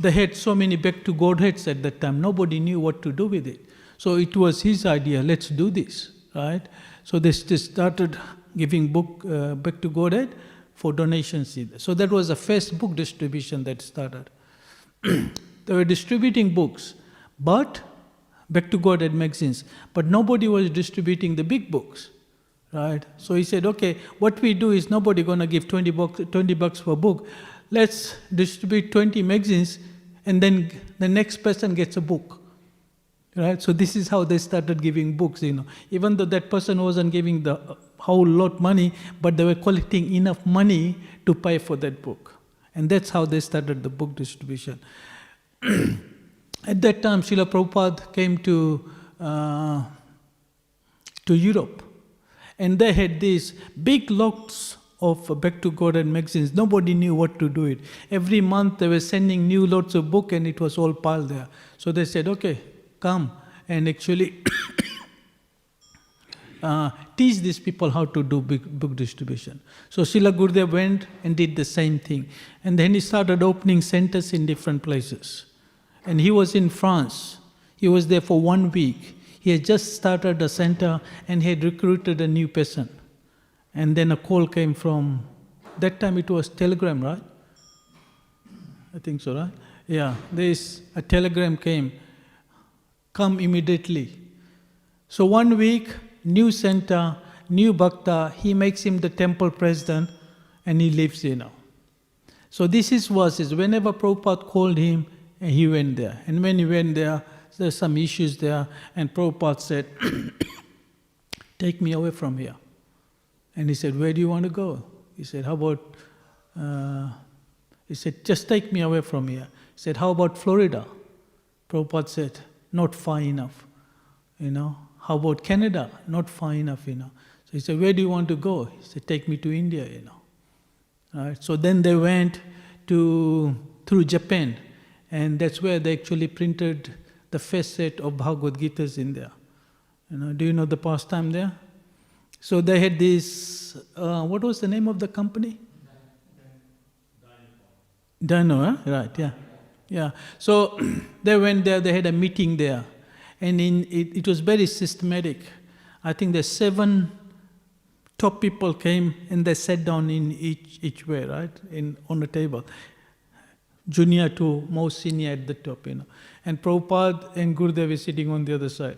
they had so many back to Godheads at that time. Nobody knew what to do with it. So it was his idea, let's do this, right? So they started giving book back to Godhead for donations. So that was the first book distribution that started. They were distributing books, but back to Godhead magazines. But nobody was distributing the big books, right? So he said, okay, what we do is nobody going to give $20 for a book. Let's distribute 20 magazines and then the next person gets a book. Right? So this is how they started giving books, Even though that person wasn't giving the whole lot money, but they were collecting enough money to pay for that book. And that's how they started the book distribution. At that time, Srila Prabhupada came to Europe. And they had these big lots of Back to God and magazines. Nobody knew what to do it. Every month they were sending new lots of book and it was all piled there. So they said, okay, come and actually teach these people how to do book distribution. So Srila Gurudev went and did the same thing. And then he started opening centers in different places. And he was in France. He was there for 1 week. He had just started a center and he had recruited a new person. And then a call came from, that time it was telegram, right? I think so, right? Yeah, a telegram came, come immediately. So 1 week, new center, new bhakta, he makes him the temple president and he lives, So this is whenever Prabhupada called him, he went there. And when he went there, there's some issues there, and Prabhupada said, take me away from here. And he said, where do you want to go? He said, how about, he said, just take me away from here. He said, how about Florida? Prabhupada said, not far enough. How about Canada? Not far enough, So he said, where do you want to go? He said, take me to India, Right? So then they went through Japan, and that's where they actually printed the first set of Bhagavad Gitas in there. Do you know the pastime there? So they had this, what was the name of the company? Dino, huh? Right, yeah. Yeah. So they went there, they had a meeting there. And it was very systematic. I think the 7 top people came and they sat down in each way, right? On a table. Junior to most senior at the top, And Prabhupada and Gurudev is sitting on the other side.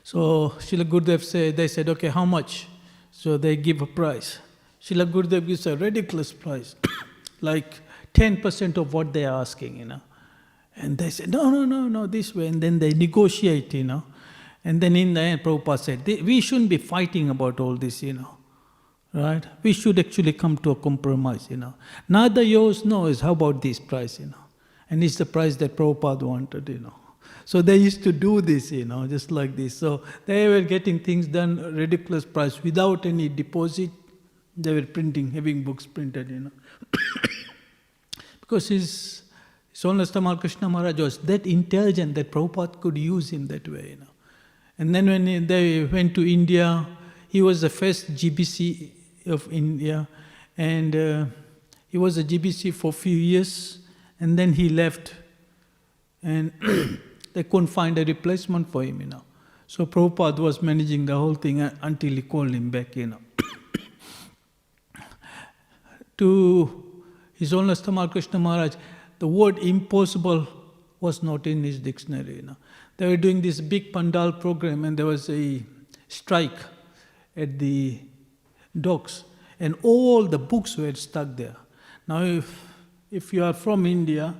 So Srila Gurudev they said, okay, how much? So they give a price. Srila Gurudev gives a ridiculous price, like 10% of what they are asking, And they said, no, this way. And then they negotiate, And then in the end, Prabhupada said, we shouldn't be fighting about all this, Right? We should actually come to a compromise, Neither yours knows, how about this price, And it's the price that Prabhupada wanted, So they used to do this, just like this. So they were getting things done, ridiculous price, without any deposit. They were having books printed, Because his Holiness Tamal Krishna Maharaj was that intelligent that Prabhupada could use him that way, And then when they went to India, he was the first GBC of India, and he was a GBC for a few years, and then he left, and they couldn't find a replacement for him, So Prabhupada was managing the whole thing until he called him back, To His Holiness Tamal Krishna Maharaj, the word impossible was not in his dictionary, They were doing this big Pandal program, and there was a strike at the docks, and all the books were stuck there. Now, if you are from India,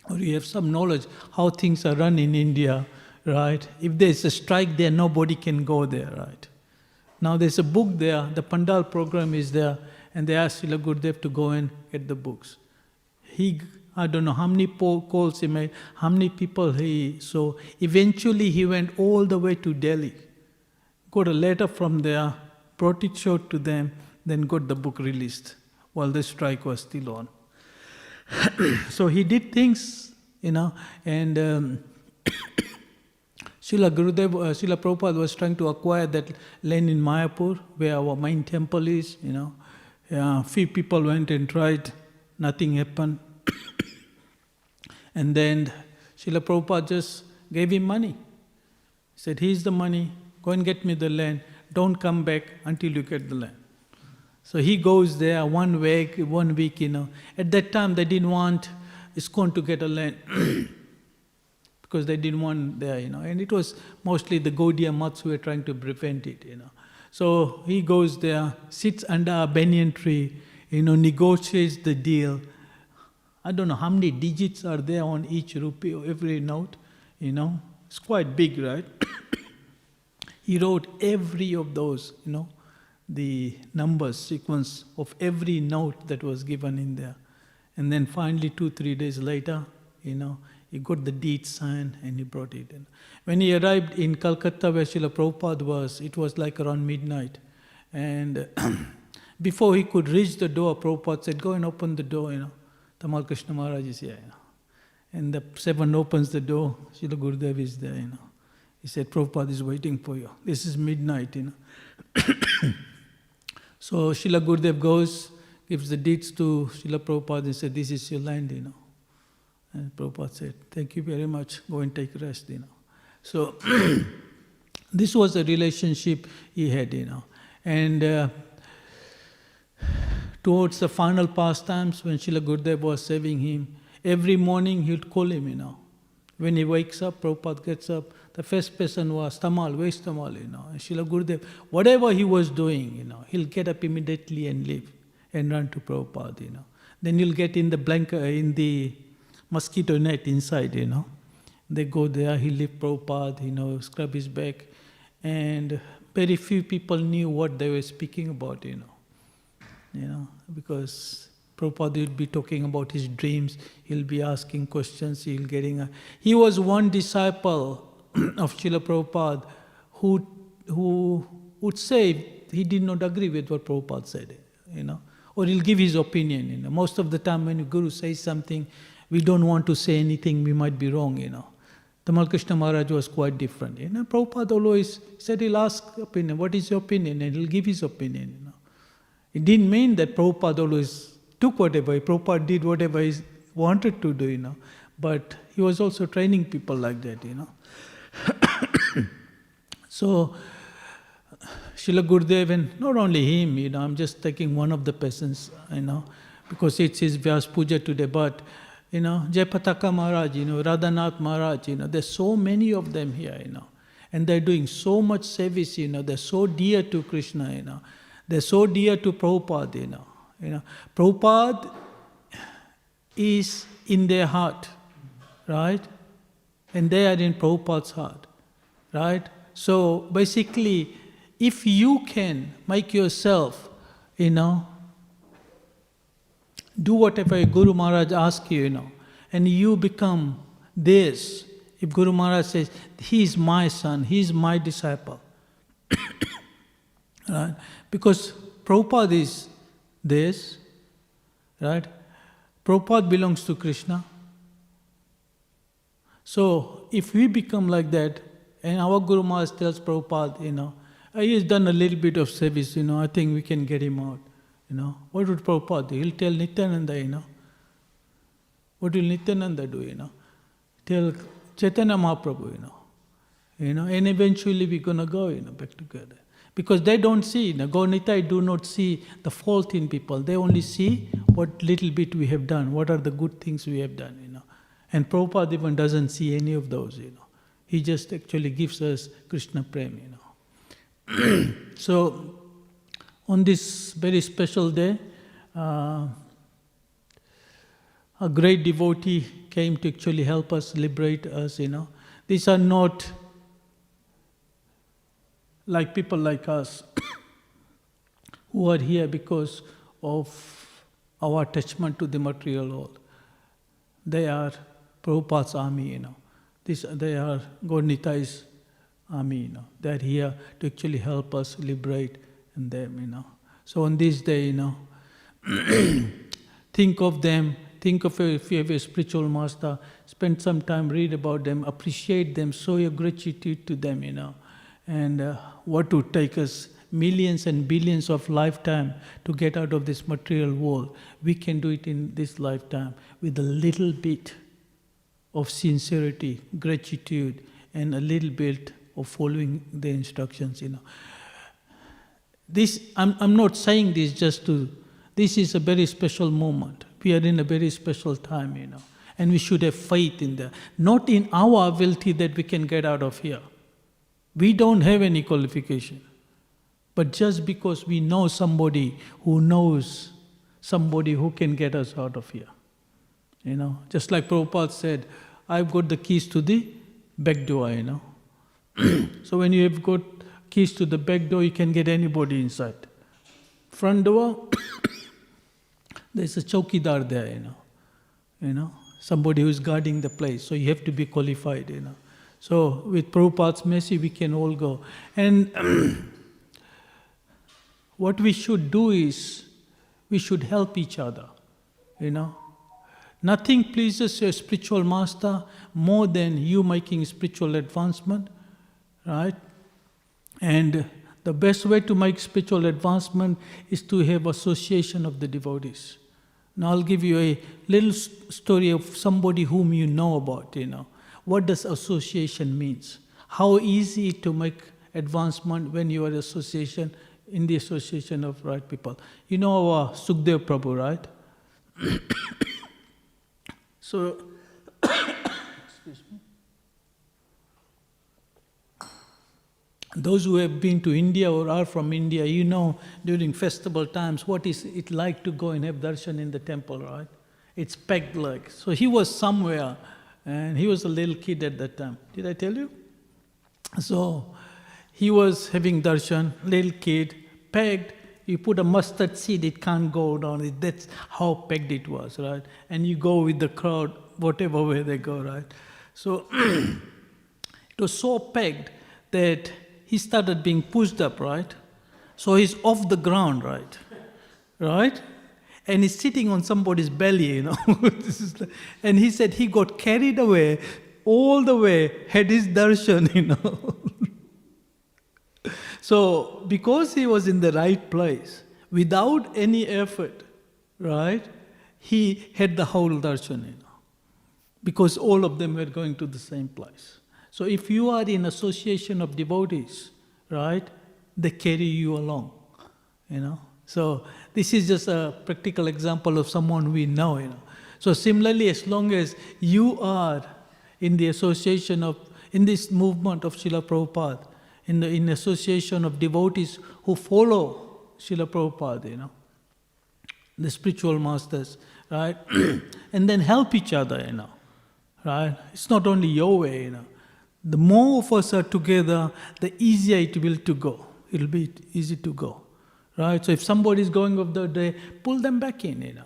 or you have some knowledge how things are run in India, right? If there's a strike there, nobody can go there, right? Now there's a book there, the Pandal program is there, and they asked Srila Gurudev to go and get the books. I don't know how many calls he made, how many people so eventually he went all the way to Delhi, got a letter from there, brought it showed to them, then got the book released while the strike was still on. So he did things, and Srila Prabhupada was trying to acquire that land in Mayapur, where our main temple is, Few people went and tried, nothing happened. And then Srila Prabhupada just gave him money. He said, here's the money, go and get me the land, don't come back until you get the land. So he goes there 1 week, At that time they didn't want ISKCON to get a land because they didn't want there, And it was mostly the Gaudiya Maths who were trying to prevent it, So he goes there, sits under a banyan tree, negotiates the deal. I don't know how many digits are there on each rupee or every note, It's quite big, right? He wrote every of those, the numbers, sequence of every note that was given in there. And then finally 2-3 days later, he got the deed signed and he brought it in. When he arrived in Calcutta where Srila Prabhupada was, it was like around midnight. And before he could reach the door, Prabhupada said, go and open the door, Tamal Krishna Maharaj is here, And the servant opens the door, Srila Gurudev is there, He said, Prabhupada is waiting for you. This is midnight, So Srila Gurudev goes, gives the deeds to Srila Prabhupada and said, this is your land, And Prabhupada said, thank you very much, go and take rest, So this was a relationship he had, And towards the final pastimes, when Srila Gurudev was saving him, every morning he would call him, When he wakes up, Prabhupada gets up, the first person was, Tamal, where's Tamal, And Srila Gurudev, whatever he was doing, he'll get up immediately and leave and run to Prabhupada, Then he'll get in the blanket, in the mosquito net inside, They go there, he'll leave Prabhupada, scrub his back. And very few people knew what they were speaking about, because Prabhupada would be talking about his dreams, he'll be asking questions, He was one disciple of Srila Prabhupada who would say he did not agree with what Prabhupada said, or he'll give his opinion, Most of the time when the Guru says something, we don't want to say anything, we might be wrong, Tamal Krishna Maharaj was quite different. Prabhupada always said he'll ask opinion, what is your opinion? And he'll give his opinion. It didn't mean that Prabhupada always took whatever, Prabhupada did whatever he wanted to do, But he was also training people like that, So, Srila Gurudev, and not only him, I'm just taking one of the peasants, because it's his Vyas Puja today, but Jayapataka Maharaj, Radhanath Maharaj, there's so many of them here, and they're doing so much service, they're so dear to Krishna, they're so dear to Prabhupada, Prabhupada is in their heart, right? And they are in Prabhupada's heart, right? So basically, if you can make yourself, do whatever Guru Maharaj asks you, and you become this. If Guru Maharaj says, he is my son, he is my disciple. Right? Because Prabhupada is this, right? Prabhupada belongs to Krishna. So, if we become like that, and our Guru Maharaj tells Prabhupada, he has done a little bit of service, I think we can get him out. What would Prabhupada do? He'll tell Nityananda, What will Nityananda do, Tell Chaitanya Mahaprabhu, and eventually we're going to go, back together. Because they don't see, Gaur-Nitai do not see the fault in people. They only see what little bit we have done, what are the good things we have done, And Prabhupada even doesn't see any of those, He just actually gives us Krishna Prem, So, on this very special day, a great devotee came to actually help us, liberate us, These are not like people like us who are here because of our attachment to the material world. They are Prabhupada's army, They are Gaur-Nitai's army, They are here to actually help us liberate them, So on this day, think of them, think of if you have a spiritual master, spend some time, read about them, appreciate them, show your gratitude to them, And what would take us millions and billions of lifetime to get out of this material world, we can do it in this lifetime with a little bit of sincerity, gratitude, and a little bit of following the instructions, This, I'm not saying this just to, this is a very special moment. We are in a very special time, and we should have faith in that. Not in our ability that we can get out of here. We don't have any qualification. But just because we know somebody who knows somebody who can get us out of here. Just like Prabhupada said, I've got the keys to the back door, So when you have got keys to the back door, you can get anybody inside. Front door, there's a chowkidar there, somebody who is guarding the place. So you have to be qualified, So with Prabhupada's mercy, we can all go. And what we should do is, we should help each other, Nothing pleases your spiritual master more than you making spiritual advancement, right? And the best way to make spiritual advancement is to have association of the devotees. Now I'll give you a little story of somebody whom you know about, What does association means? How easy to make advancement when you are in the association of right people. You know our Sukhdev Prabhu, right? So, excuse me. Those who have been to India or are from India, during festival times, what is it like to go and have darshan in the temple, right? It's packed like. So he was somewhere, and he was a little kid at that time. Did I tell you? So he was having darshan, little kid, packed. You put a mustard seed, it can't go down. That's how packed it was, right? And you go with the crowd, whatever way they go, right? So it was so packed that he started being pushed up, right? So he's off the ground, right? Right? And he's sitting on somebody's belly, And he said he got carried away, all the way, had his darshan, So, because he was in the right place, without any effort, right, he had the whole darshan, because all of them were going to the same place. So, if you are in association of devotees, right, they carry you along, So, this is just a practical example of someone we know, So, similarly, as long as you are in the association in this movement of Srila Prabhupada, in association of devotees who follow Srila Prabhupada, the spiritual masters, right? And then help each other, right? It's not only your way, The more of us are together, the easier it will to go. It'll be easy to go, right? So if somebody is going off the day, pull them back in,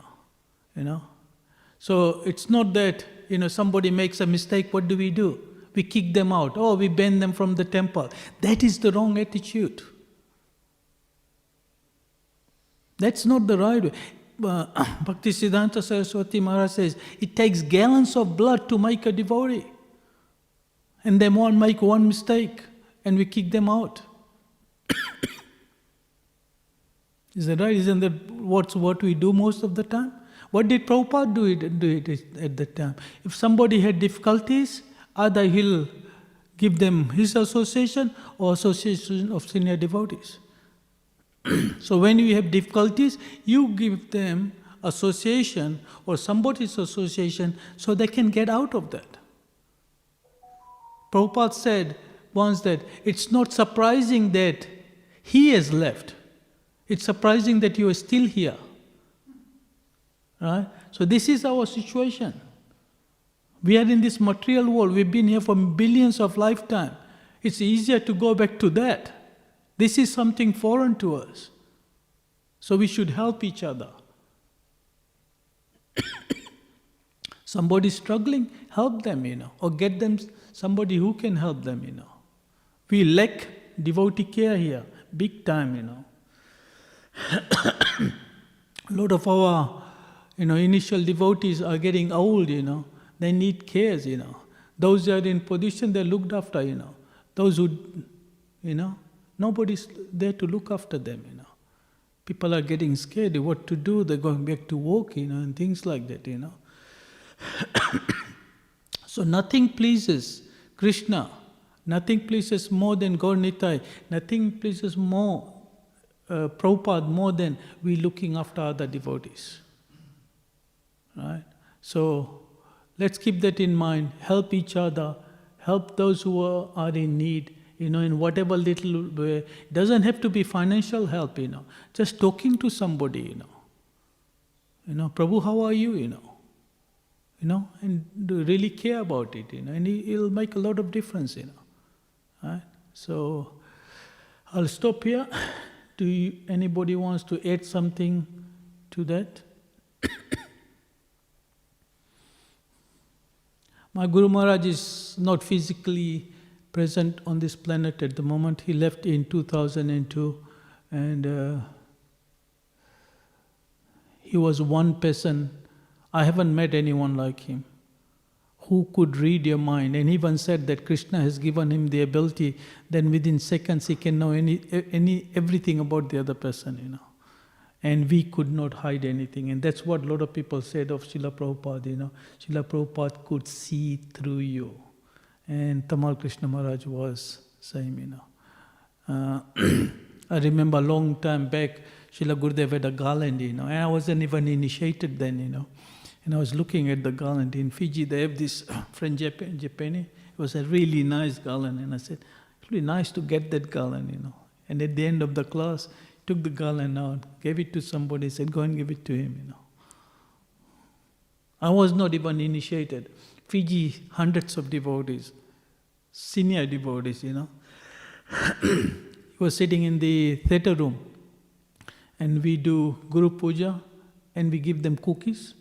So it's not that, somebody makes a mistake, what do? We kick them out. Oh, we ban them from the temple. That is the wrong attitude. That's not the right way. Bhaktivedanta Saraswati Maharaj says, it takes gallons of blood to make a devotee. And they won't make one mistake, and we kick them out. Is that right? Isn't that what we do most of the time? What did Prabhupada do it at that time? If somebody had difficulties, either he'll give them his association or association of senior devotees. So when you have difficulties, you give them association or somebody's association so they can get out of that. Prabhupada said once that it's not surprising that he has left. It's surprising that you are still here. Right? So this is our situation. We are in this material world. We've been here for billions of lifetimes. It's easier to go back to that. This is something foreign to us. So we should help each other. Somebody struggling, help them, or get them somebody who can help them, We lack devotee care here, big time, A lot of our, initial devotees are getting old, They need cares, Those who are in position, they're looked after, Those who, nobody's there to look after them, People are getting scared what to do, they're going back to work, and things like that, So nothing pleases Krishna, nothing pleases more than Gaur Nitai, nothing pleases more Prabhupada more than we looking after other devotees. Right? So let's keep that in mind, help each other, help those who are in need, in whatever little way. It doesn't have to be financial help, just talking to somebody, Prabhu, how are you, and do really care about it, and it'll make a lot of difference, Right? So, I'll stop here. Anybody wants to add something to that? My Guru Maharaj is not physically present on this planet at the moment. He left in 2002, and he was one person. I haven't met anyone like him who could read your mind, and he once said that Krishna has given him the ability that within seconds he can know everything about the other person, And we could not hide anything, and that's what a lot of people said of Srila Prabhupada, Srila Prabhupada could see through you, and Tamal Krishna Maharaj was same, I remember a long time back, Srila Gurudev had a garland, and I wasn't even initiated then, And I was looking at the garland. In Fiji, they have this friend Japanese. It was a really nice garland. And I said, it would be nice to get that garland, And at the end of the class, took the garland out, gave it to somebody, said, go and give it to him, I was not even initiated. Fiji, hundreds of devotees, senior devotees, He was sitting in the theatre room. And we do Guru Puja, and we give them cookies.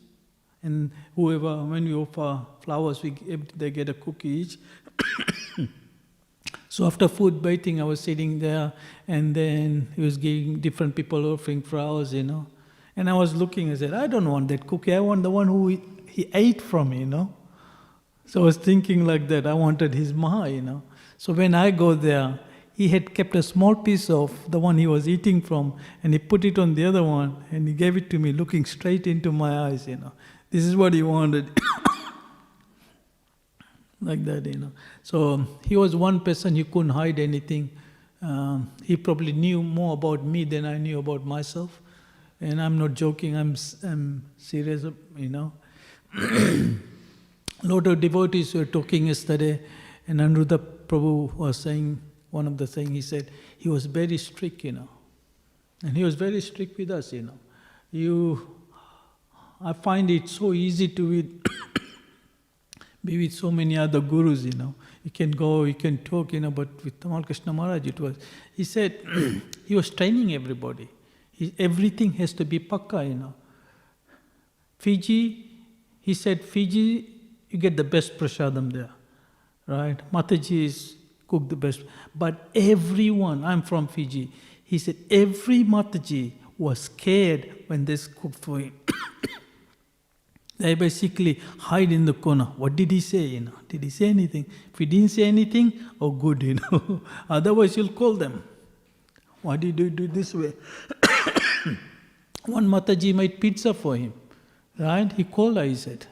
And whoever, when we offer flowers, they get a cookie each. So after food baiting, I was sitting there, and then he was giving different people offering flowers, And I was looking, I said, I don't want that cookie, I want the one who he ate from, So I was thinking like that, I wanted his maha, So when I go there, he had kept a small piece of the one he was eating from, and he put it on the other one, and he gave it to me, looking straight into my eyes, This is what he wanted. Like that, So he was one person, he couldn't hide anything. He probably knew more about me than I knew about myself. And I'm not joking, I'm serious, A lot of devotees were talking yesterday, and Anuruddha Prabhu was saying, one of the things he said, he was very strict, And he was very strict with us, I find it so easy to be with so many other gurus, You can go, you can talk, but with Tamal Krishna Maharaj he said, he was training everybody. Everything has to be pakka, Fiji, he said, Fiji, you get the best prasadam there, right? Mataji's cook the best. But everyone, I'm from Fiji, he said, every Mataji was scared when this cooked for him. They basically hide in the corner. What did he say? Did he say anything? If he didn't say anything, oh good, Otherwise you'll call them. Why did you do this way? One Mataji made pizza for him. Right? He called her, he said.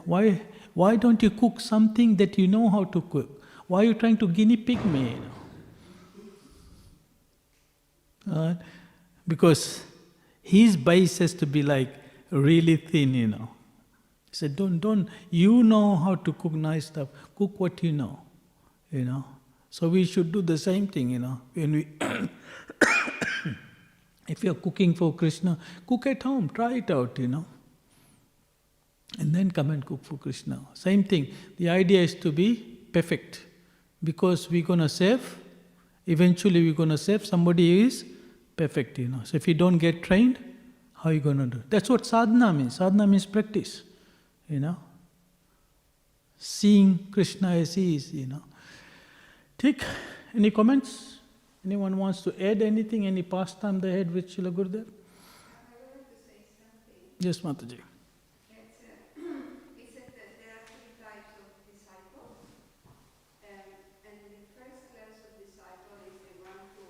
Why don't you cook something that you know how to cook? Why are you trying to guinea pig me? Right? Because his base has to be like really thin, He said, don't, you know how to cook nice stuff. Cook what you know, So we should do the same thing, When we, if you're cooking for Krishna, cook at home, try it out, And then come and cook for Krishna. Same thing. The idea is to be perfect. Because we're going to save, eventually we're going to save somebody who is perfect, So if you don't get trained, how are you going to do? That's what sadhana means. Sadhana means practice, Seeing Krishna as he is, Take any comments? Anyone wants to add anything? Any pastime they had with Srila Gurudev? I would like to say something. Yes, Mataji. He said that there are three types of disciples, and the first class of disciple is the one who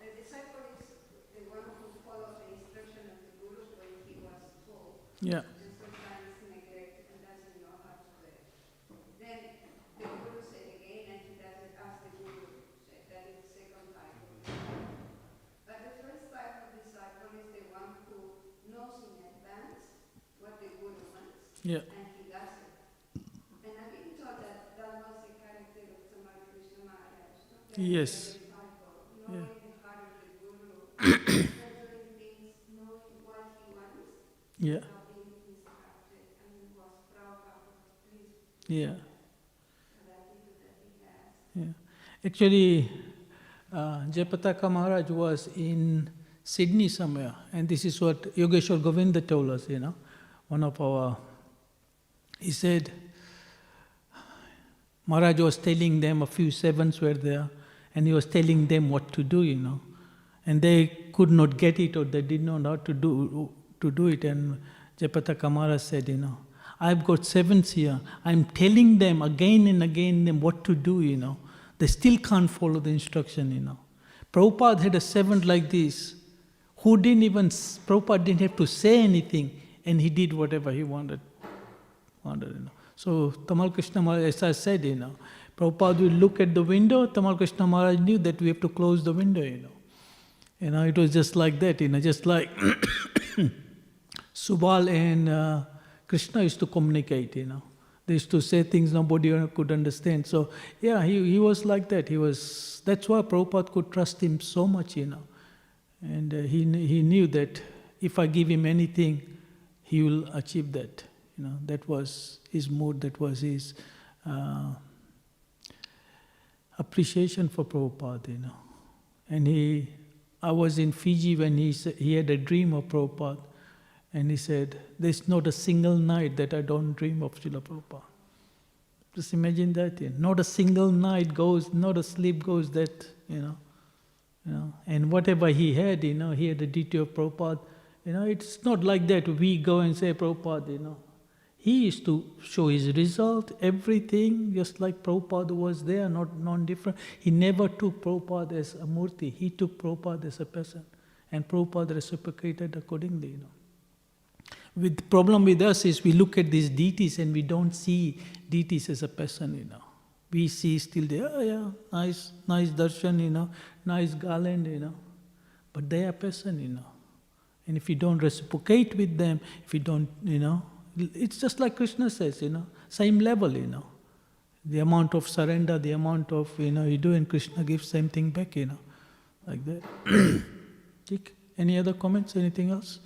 the disciple is the one who follows the instruction of the Guru when he was told, Yeah. and sometimes neglect and doesn't know how to do it. Then the Guru said again, and he does it as the Guru said. That is the second type of disciple. But the first type of disciple is the one who knows in advance what the Guru wants, Yeah. and he does it. And I've been told that that was the character of Tamal Krishna Maharaj. Yes. Knowing Yeah. the heart of the Guru, doing things, knowing what he wants, Yeah. now being instructed and was Prabhupada was pleased Yeah. with the attitude that he has. Yeah. Actually, Jayapataka Maharaj was in Sydney somewhere, and this is what Yogeshwar Govinda told us, one of our, he said, Maharaj was telling them, a few servants were there, and he was telling them what to do, and they could not get it, or they did not know how to do it, and Jayapataka Maharaj said, I've got servants here, I'm telling them again and again them what to do, they still can't follow the instruction, Prabhupada had a servant like this, who Prabhupada didn't have to say anything, and he did whatever he wanted. So Tamal Krishna Maharaj, as I said, Prabhupada will look at the window, Tamal Krishna Maharaj knew that we have to close the window, it was just like that, just like Subal and Krishna used to communicate, They used to say things nobody could understand. So, yeah, he was like that. That's why Prabhupada could trust him so much, And he knew that if I give him anything, he will achieve that. That was his mood, that was his appreciation for Prabhupada, And I was in Fiji when he had a dream of Prabhupada. And he said, there's not a single night that I don't dream of Srila Prabhupada. Just imagine that. Not a single night goes, not a sleep goes that, And whatever he had, he had a duty of Prabhupada. It's not like that we go and say Prabhupada, He used to show his result, everything, just like Prabhupada was there, not non-different. He never took Prabhupada as a murti. He took Prabhupada as a person. And Prabhupada reciprocated accordingly, The problem with us is we look at these deities and we don't see deities as a person, We see still nice darshan, nice garland, But they are person, And if you don't reciprocate with them, if you don't, it's just like Krishna says, same level, The amount of surrender, the amount of, you do, and Krishna gives same thing back, like that. Any other comments, anything else?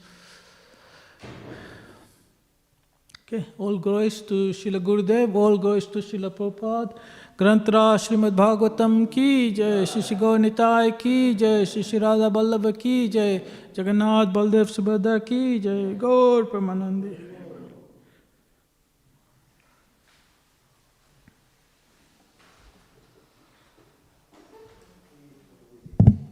Okay, all glories to Srila Gurudev, all glories to Srila Prabhupada. Grantra Śrīmad Bhāgavatam ki jai, Shri Gaur Nitai ki jai, Shri Radha Vallabha ki jai, Jagannath Baldev Subhadra ki jai, Gaur Pramanandi.